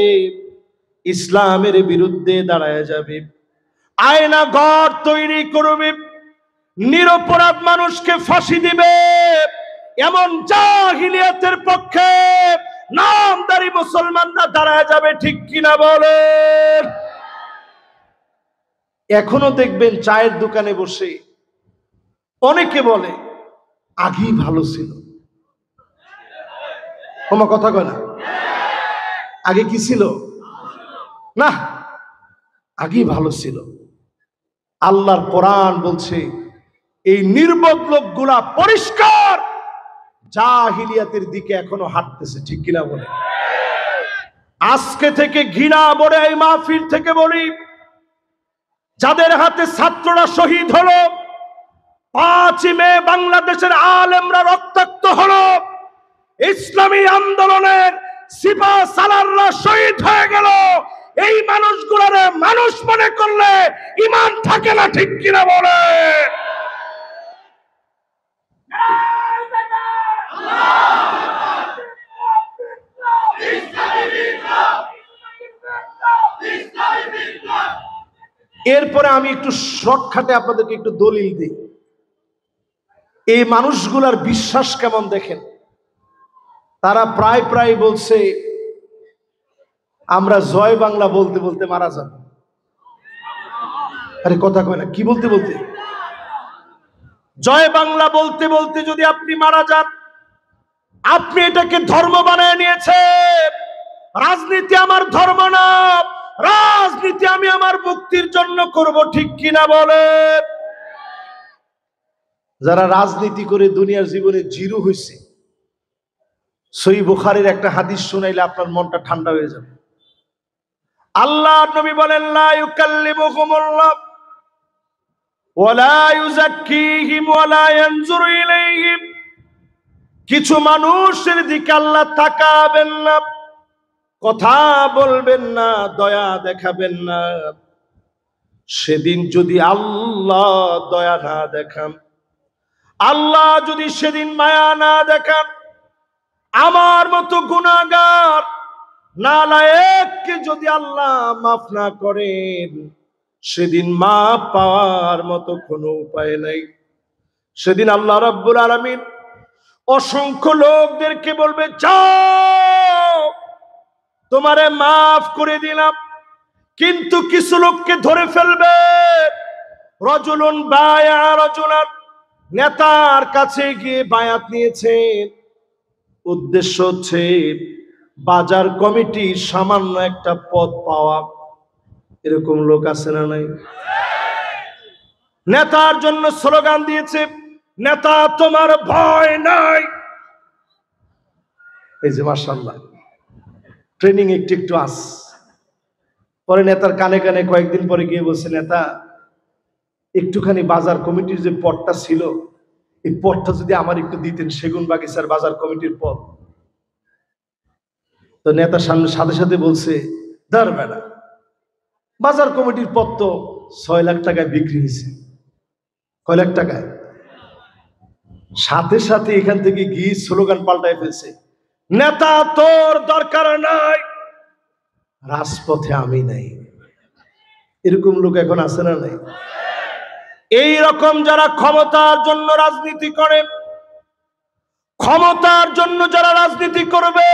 ইসলামের বিরুদ্ধে দাঁড়ায় যাবে, আয়না ঘর তৈরি করবে, নিরপরাধ মানুষকে ফাঁসি দিবে, এমন জাহিলিয়াতের পক্ষে নামদারি মুসলমানরা দাঁড়ায় যাবে। ঠিক কিনা বলেন? এখনো দেখবেন চায়ের দোকানে বসে অনেকে বলে আগেই ভালো ছিল। তোমার কথা কয় না? আগে কি ছিল? না, আগেই ভালো ছিল। আল্লাহর কোরআন বলছে এই নির্বোধ লোকগুলা পরিষ্কার জাহিলিয়াতের দিকে এখনো হাঁটতেছে। ঠিক কিনা বলে? আজকে থেকে ঘৃণা বলে এই মাহফিল থেকে বলি, যাদের হাতে ছাত্ররা শহীদ হলো, 5 মে বাংলাদেশের আলেমরা রক্তাক্ত হলো, ইসলামী আন্দোলনের সিপাহ সালাররা শহীদ হয়ে গেল, এই মানুষগুলোর মানুষ মনে করলে ঈমান থাকে না। ঠিক কিনা বলে? এরপরে আমি একটু শর্টকাটে আপনাদেরকে একটু দলিল দিই। এই মানুষগুলার বিশ্বাস কেমন দেখেন। তারা প্রায় প্রায় বলছে আমরা জয় বাংলা বলতে বলতে মারা যাব। আরে কথা কয় না, কি বলতে বলতে? জয় বাংলা বলতে বলতে যদি আপনি মারা যান, আপনি এটাকে ধর্ম বানায় নিয়েছেন। রাজনীতি আমার ধর্ম না, রাজনীতি আমি আমার মুক্তির জন্য করব। ঠিক কিনা বলেন? যারা রাজনীতি করে দুনিয়ার জীবনে জিরো হয়েছে, সহিহ বুখারীর একটা হাদিস শুনাইলে আপনার মনটা ঠান্ডা হয়ে যাবে। আল্লাহ নবী বলেন, লা ইউকাল্লিমুহুমুল্লাহ ওয়া লা ইউযাক্কিহিম ওয়া লা ইয়ানজুরু ইলাইহিম। কিছু মানুষের দিকে আল্লাহ তাকাবেন না, কথা বলবেন না, দয়া দেখাবেন না। সেদিন যদি আল্লাহ দয়া না দেখান, আল্লাহ যদি সেদিন মায়া না দেখান, আমার মতো গুনাহগার নালায়েককে যদি আল্লাহ মাফ না করেন, সেদিন মাফ পাওয়ার মতো কোনো উপায় নাই। সেদিন আল্লাহ রাব্বুল আলামিন অসংখ্য লোকদেরকে বলবে, যাও তোমারে মাফ করে দিলাম। কিন্তু কিছু লোককে ধরে ফেলবে। রজুলুন বায়া রজুলান, নেতার কাছে গিয়ে বায়াত নিয়েছেন, উদ্দেশ্য হচ্ছে বাজার কমিটির সামান্য একটা পদ পাওয়া। এরকম লোক আছে না নাই? নেতার জন্য স্লোগান দিয়েছে, নেতা তোমার ভয় নাই। এই যে মাশাআল্লাহ, ট্রেনিং একটু একটু আস। পরে নেতার কানে কানে কয়েকদিন পরে গিয়ে বলছে, নেতা একটুখানি বাজার কমিটির যে পদটা ছিল, এই পদটা যদি আমার একটু দিতেন, সেগুন বাগিচার বাজার কমিটির পদ। তো নেতার সামনে সাথে সাথে বলছে, ধর বেটা, বাজার কমিটির পদ তো 6 লাখ টাকায় বিক্রি হয়েছে। কয় লাখ টাকায়? সাথে সাথে এখান থেকে গিয়ে স্লোগান পাল্টায় ফেলছে, নেতা তোর দরকার নাই, রাজপথে আমি নাই। এরকম লোক এখন আছে না নাই? এই রকম যারা ক্ষমতার জন্য রাজনীতি করে, ক্ষমতার জন্য যারা রাজনীতি করবে,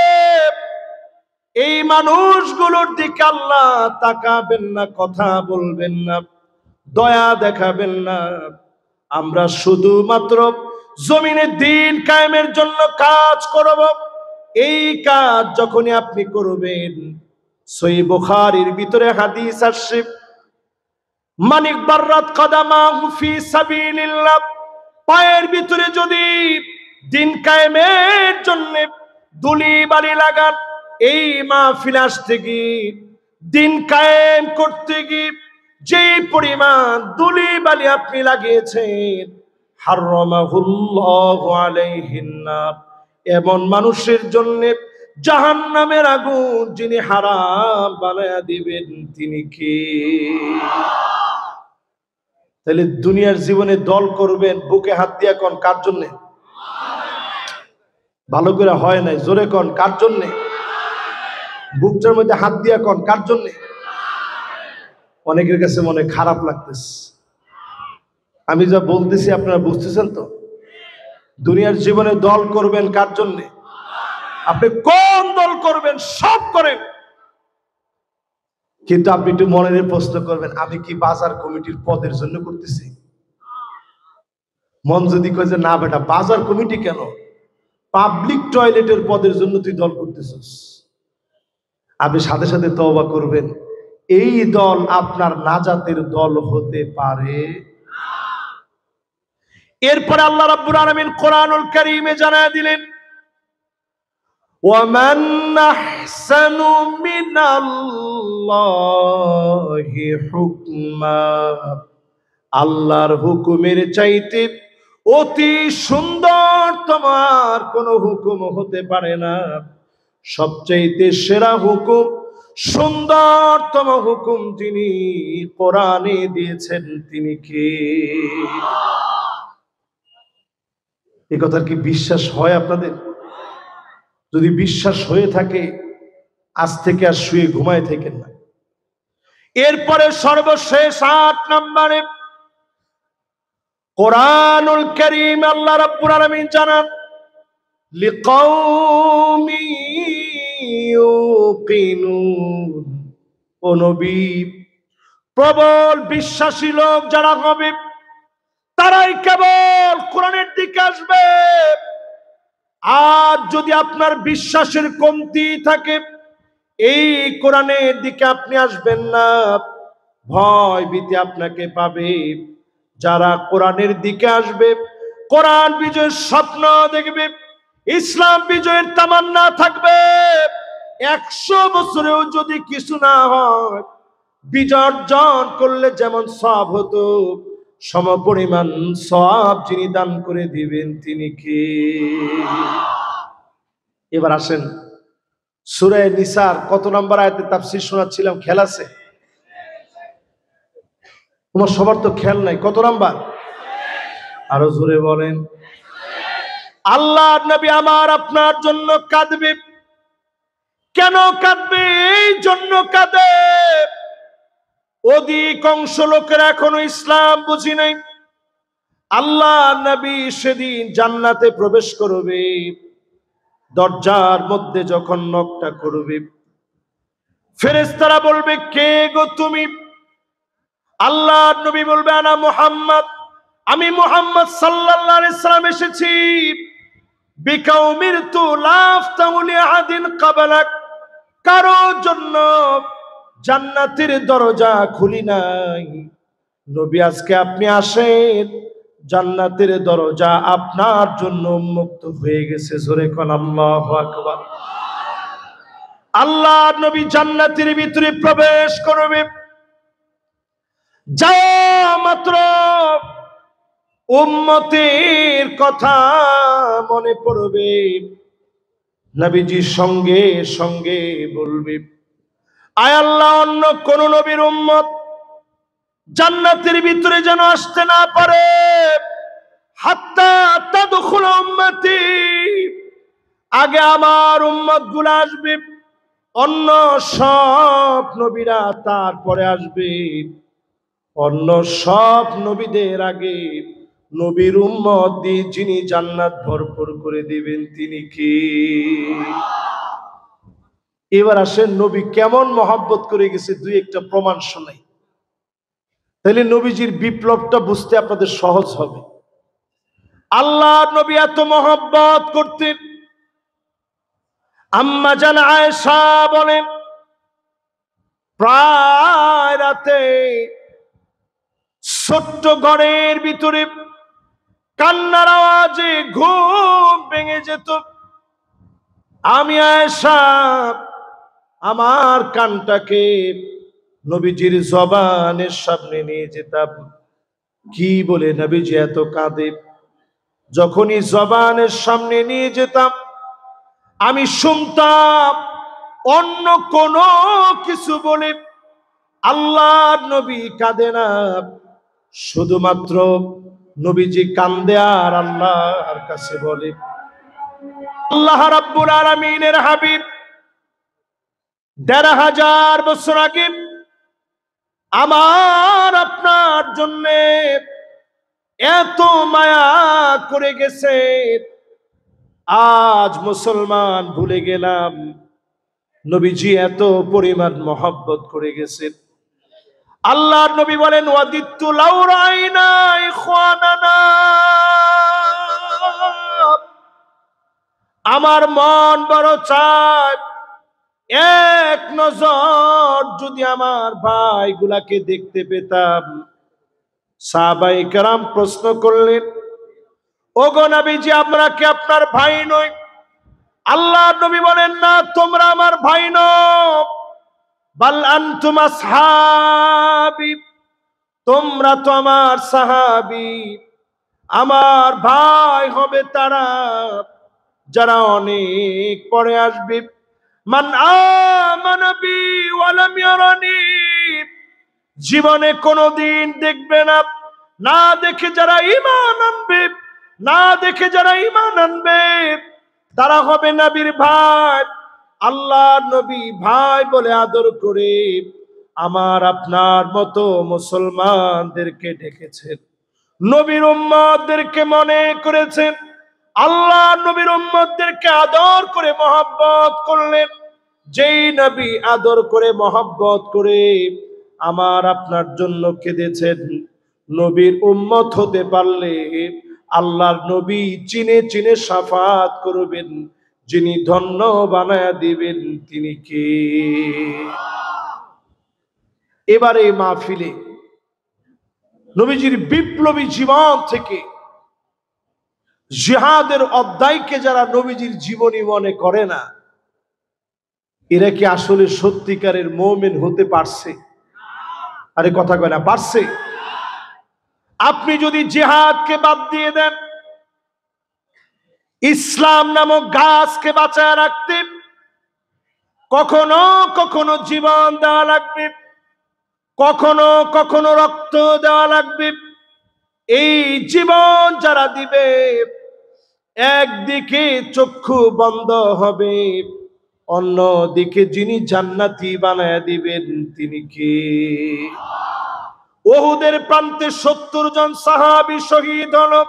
এই মানুষগুলোর দিকে আল্লাহ তাকাবেন না, কথা বলবেন না, দয়া দেখাবেন না। আমরা শুধুমাত্র জমিনে দ্বীন কায়েমের জন্য কাজ করব। এই কাজ যখনই আপনি করবেন, সহিহ বুখারীর ভিতরে হাদিস আসছে, মানিক বাররাত কদামাহু ফি সাবিলিল্লাহ, পায়ের ভিতরে যদি দ্বীন কায়েমের জন্য ধুলি বালি লাগান, এই মাহফিল আসতে গিয়ে দ্বীন কায়েম করতে গিয়ে যে পরিমাণ ধুলি বালি আপনি লাগিয়েছেন, হারামাহুল্লাহু আলাইহিন নার, এমন মানুষের জন্য জাহান্নামের আগুন যিনি হারাম বানায়া দিবেন, তিনি কে? তাহলে দুনিয়ার জীবনে দল করবেন, বুকে হাত দিয়া কোন কার জন্য? ভালো করে হয় নাই, জোরে কোন কার জন্য? বুকটার মধ্যে হাত দিয়া কোন কার জন্য? অনেকের কাছে মনে খারাপ লাগতেছে, আমি যা বলতেছি আপনারা বুঝতেছেন তো? দুনিয়ার জীবনে দল করবেন কার জন্য? আপনি কোন দল করবেন সব করেন, কিন্তু আপনি একটু মনের প্রশ্ন করবেন, আমি কি বাজার কমিটির পদের জন্য করতেছি? মন যদি কয় যে না বেটা, বাজার কমিটি কেন, পাবলিক টয়লেটের পদের জন্য তুই দল করতেছিস, আপনি সাথে সাথে তওবা করবেন, এই দল আপনার নাজাতের দল হতে পারে। এরপরে আল্লাহ রাব্বুল আলামিন কোরআনুল কারীমে জানায় দিলেন, ওয়ামান আহসানু মিনাল্লাহি হুকমা, আল্লাহর হুকুমের চাইতে অতি সুন্দর তোমার কোন হুকুম হতে পারে না। সবচাইতে সেরা হুকুম, সুন্দরতম হুকুম যিনি কোরআনে দিয়েছেন, তিনি কে? এই কথার কি বিশ্বাস হয় আপনাদের? যদি বিশ্বাস হয়ে থাকে, আজ থেকে আর শুয়ে ঘুমায় থাকেন না। এরপরে সর্বশেষ 8 নম্বরে কোরআনুল কারীম আল্লাহ রাব্বুল আলামিন জানান, লিকাউমি ইউকিনুন, ও নবী, প্রবল বিশ্বাসী লোক যারা হবে, তারাই কেবল কোরআনের দিকে আসবে। আর যদি আপনার বিশ্বাসের কমতি থাকে, এই কোরআনের দিকে আপনি আসবেন না, ভয় ভীতি আপনাকে পাবে। যারা কোরআনের দিকে আসবে, কোরআন বিজয়ের স্বপ্ন দেখবে, ইসলাম বিজয়ের তামান্না থাকবে, 100 বছরেও যদি কিছু না হয়, বিজয় অর্জন করলে যেমন সওয়াব হতো, সমপরিমাণ সওয়াব যিনি দান করে দিবেন, তিনি কে? এবার আসেন, সূরা নিসার কত নম্বর আয়াতে তাফসীর শোনাচ্ছিলাম, খেয়াল আছে? তোমার সবার তো খেয়াল নাই, কত নাম্বার? আরো জোরে বলেন। আল্লাহর নবী আমার আপনার জন্য কাঁদবে, কেন কাঁদবে? এই জন্য কাঁদে অধিকাংশ লোকের এখনো ইসলাম বুঝি নাই। আল্লাহ নবী সেদিন জান্নাতে প্রবেশ করবে, দরজার মধ্যে যখন নকটা করবে, ফেরেশতারা বলবে, কে গো তুমি? আল্লাহ নবী বলবে, আনা মুহাম্মদ, আমি মুহাম্মদ সাল্লাল্লাহু আলাইহি সাল্লাম এসেছি। বিকাউমিরতু লা আফতাহু লিআহাদিন ক্বাবলাক, কারোর জন্য জান্নাতের দরজা খুলি নাই। নবী আজকে আপনি আসেন, জান্নাতের দরজা আপনার জন্য উন্মুক্ত হয়ে গেছে। জোরে কোন আল্লাহু আকবার। আল্লাহ নবী জান্নাতের ভিতরে প্রবেশ করবে, যা মাত্র উম্মতের কথা মনে পড়বে, নবীজি সঙ্গে সঙ্গে বলবে, আয় আল্লাহ, অন্য কোন নবীর উম্মত জান্নাতের ভিতরে যেন আসতে না পারে, হাত্তা তাদখুল উম্মতি, আগে আমার উম্মত গুলো আসবে, অন্য সব নবীরা তারপরে আসবে। অন্য সব নবীদের আগে নবীর উম্মত দিয়ে যিনি জান্নাত ভরপুর করে দিবেন তিনি কি? এবার আসেন নবী কেমন মহব্বত করে গেছে দুই একটা প্রমাণ শোনাই, তাহলে নবীজির বিপ্লবটা বুঝতে আপনাদের সহজ হবে। আল্লাহ নবী এত মহব্বত করতেন, আম্মা জান আয়েশা বলেন, প্রায় রাতে ছোট্ট ঘরের ভিতরে কান্নার আওয়াজে ঘুম ভেঙে যেত। আমি আয়েশা আমার কানটাকে নবীজির জবানের সামনে নিয়ে যেতাম, কি বলে নবীজি এত কাঁদে। যখনই জবানের সামনে নিয়ে যেতাম আমি শুনতাম অন্য কোন কিছু বলে আল্লাহর নবী কাঁদে না, শুধুমাত্র নবীজি কান্দে আর আল্লাহর কাছে বলে। আল্লাহ রাব্বুল আলামিনের হাবিব ১৫০০ বছর আগে আমার আপনার জন্য এত মায়া করে গেছে, আজ মুসলমান ভুলে গেলাম নবীজি এত পরিমাণ মহব্বত করে গেছেন। আল্লাহর নবী বলেন, ওয়াদিতু লাউ রাইনা ইখওয়ানানা, আমার মন বড় চায় এক নজর যদি আমার ভাইগুলাকে দেখতে পেতাম। সাহাবায়ে কেরাম প্রশ্ন করলেন, ওগো নবীজি, আমরা কি আপনার ভাই নই? আল্লাহর নবী বলেন, না, তোমরা আমার ভাই নও, বাল আনতুম আসহাবি, তোমরা তো আমার সাহাবী। আমার ভাই হবে তারা যারা অনেক পরে আসবে। মান আমানা বি ওয়া লাম ইয়ারানি, জীবনে কোনোদিন দেখবে না, না দেখে যারা ঈমান আনবে, না দেখে যারা ঈমান আনবে তারা হবে নবীর ভাই। আল্লাহর নবী ভাই বলে আদর করে আমার আপনার মতো মুসলমানদেরকে ডেকেছেন, নবীর উম্মতদেরকে মনে করেছেন, আল্লাহ নবীর উম্মতদেরকে আদর করে মহব্বত করলেন। যেই নবী আদর করে মহব্বত করে আমার আপনার জন্য কেঁদেছেন, নবীর উম্মত হতে পারলে আল্লাহর নবী চিনে চিনে শাফাত করবেন, যিনি ধন্য বানায়া দিবেন তিনি কে? এবারে মাহফিলে নবীজির বিপ্লবী জীবন থেকে জিহাদের অধ্যায়কে যারা নবীজির জীবনী মনে করে না, এরা কি আসলে সত্যিকারের মুমিন হতে পারছে? আরে কথা কয় না, পারছে? আপনি যদি জিহাদকে বাদ দিয়ে দেন, ইসলাম নামক গাছকে বাঁচায় রাখতে কখনো কখনো জীবন দেওয়া লাগবে, কখনো কখনো রক্ত দেওয়া লাগবে। এই জীবন যারা দিবে, একদিকে চক্ষু বন্ধ হবে, অন্যদিকে যিনি জান্নাতি বানায়া দিবেন তিনি কে? উহুদের প্রান্তে 70 জন সাহাবী শহীদ হলো।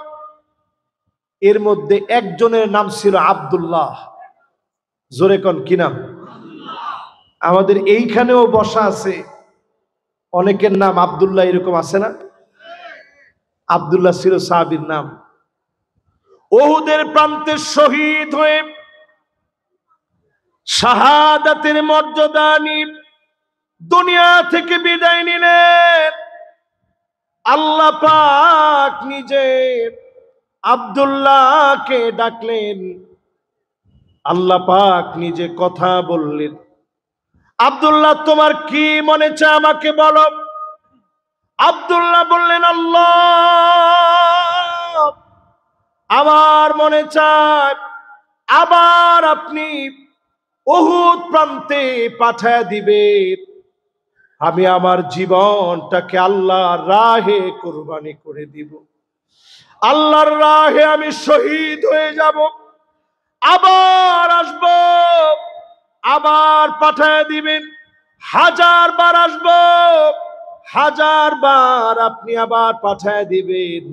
এর মধ্যে একজনের নাম ছিল আব্দুল্লাহ। জোরে কোন কি নাম? আমাদের এইখানেও বসা আছে অনেকের নাম আব্দুল্লাহ, এরকম আছে না? আব্দুল্লাহ ছিল সাহাবীর নাম। উহুদের প্রান্তে শহীদ হয়ে শাহাদাতের মর্যাদা নিয়ে দুনিয়া থেকে বিদায় নিলেন। আল্লাহ পাক নিজে আব্দুল্লাহকে ডাকলেন, আল্লাহ পাক নিজে কথা বললেন, আব্দুল্লাহ তোমার কি মনে চায় আমাকে বলো। আব্দুল্লাহ বললেন, আল্লাহ আমার মনে চায় আবার আপনি উহুদ প্রান্তে পাঠায় দিবেন, আমি আমার জীবনটাকে আল্লাহর রাহে কুরবানি করে দিব, আল্লাহর রাহে আমি শহীদ হয়ে যাব, আবার আসব, আবার পাঠায় দিবেন, 1000 বার আসব, 1000 বার আপনি আবার পাঠায় দিবেন,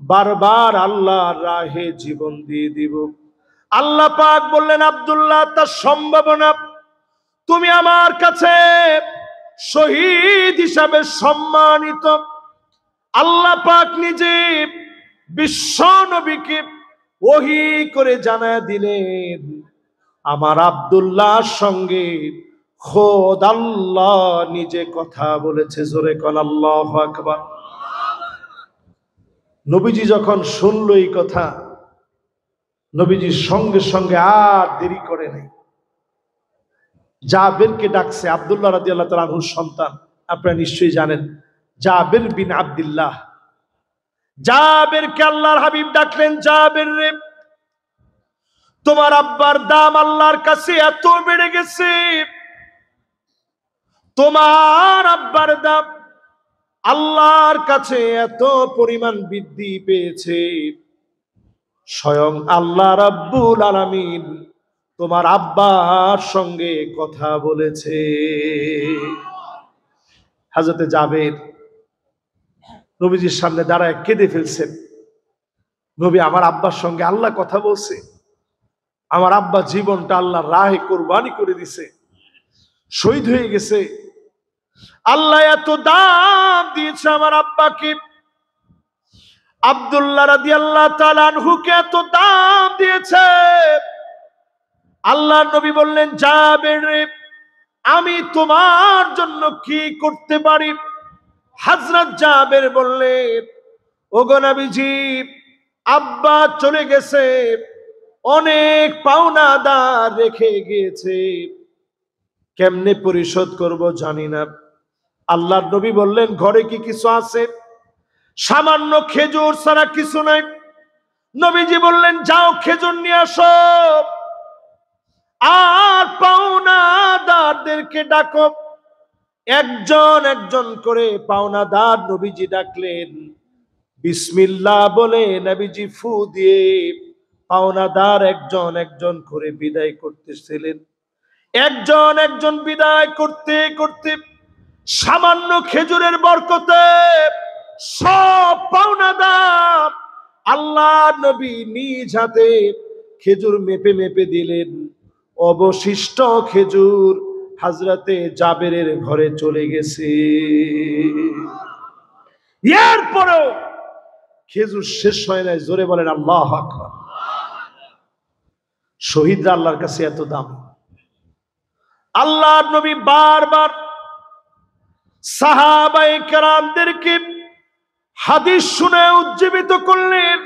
বারবার আল্লাহর রাহে জীবন দিয়ে দিব। আল্লাহ পাক বললেন, আব্দুল্লাহ তা সম্ভব না, তুমি আমার কাছে শহীদ হিসাবে সম্মানিত। আল্লাহ পাক নিজে বিশ্ব নবীকে ওহী করে জানায় দিলেন, আমার আব্দুল্লাহর সঙ্গে খোদ আল্লাহ নিজে কথা বলেছে। জোরে কোন আল্লাহু আকবার। নবীজি যখন শুনল এই কথা, নবীজির সঙ্গে সঙ্গে আর দেরি করে নাই, জাবেরকে ডাকছে। আব্দুল্লাহ রাদিয়াল্লাহু তাআলা আনহুর সন্তান, আপনারা নিশ্চয়ই জানেন, জাবের বিন আব্দুল্লাহ। জাবেরকে আল্লাহর হাবিব ডাকলেন, জাবের রে, তোমার আব্বার দাম আল্লাহর কাছে এত বেড়ে গেছে, তোমার আব্বার দাম আল্লাহর কাছে এত পরিমাণ বৃদ্ধি পেয়েছে, স্বয়ং আল্লাহ রাব্বুল আলামিন তোমার আব্বার সঙ্গে কথা বলেছে। হযরতে জাবের নবীজির সামনে দাঁড়ায় কেঁদে ফেলছেন। নবী, আমার আব্বার সঙ্গে আল্লাহ কথা বলছে, আমার আব্বা জীবনটা আল্লাহর রাহে কুরবানি করে দিছে, শহীদ হয়ে গেছে, আল্লাহ এত দাম দিয়েছে আমার আব্বাকে, আব্দুল্লাহ রাদিয়াল্লাহু তাআলা আনহুকে এত দাম দিয়েছে। আল্লাহর নবী বললেন, জাবের রে, আমি তোমার জন্য কি করতে পারি? হযরত জাবের বললেন, ওগো নবীজি, আব্বা চলে গেছে, অনেক পাওনাদার রেখে গিয়েছে, কেমনে পরিশোধ করব জানি না। আল্লাহর নবী বললেন, ঘরে কি কিছু আছে? সামান্য খেজুর ছাড়া কিছু নাই। নবীজি বললেন, যাও খেজুর নিয়ে আসো, আর পাওনাদারদেরকে ডাকো। একজন একজন করে পাওনাদার নবীজি ডাকলেন। বিসমিল্লাহ বলে নবীজি ফু দিয়ে পাওনাদার একজন একজন করে বিদায় করতেছিলেন। একজন একজন বিদায় করতে করতে সামান্য খেজুরের বরকতে সব পাওনাদার আল্লাহ নবী নিজ হাতে খেজুর মেপে মেপে দিলেন। অবশিষ্ট খেজুর হযরতে জাবেরের ঘরে চলে গেছে। এরপরেও খেজুর শেষ হয় নাই। জোরে বলেন আল্লাহু আকবার। শহীদরা আল্লাহর কাছে এত দাম। আল্লাহর নবী বারবার সাহাবায়ে কেরামদেরকে হাদিস শুনে উজ্জীবিত করলেন,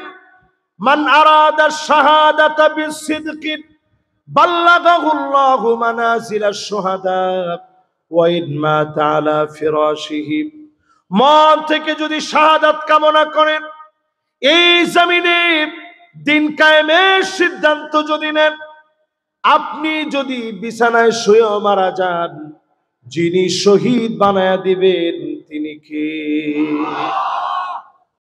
মান আরাদা শাহাদাতা বিসিদকি বাল্লাগাহুল্লাহু মানাজিলাশ শুহাদা ওয়া ইন মাতা আলা ফিরাশিহি। মন থেকে যদি শাহাদাত কামনা করেন, এই জমিনে দিন কায়েমের সিদ্ধান্ত যদি নেন, আপনি যদি বিছানায় শুয়ে মারা যান, যিনি শহীদ বানায়া দিবেন তিনি কে?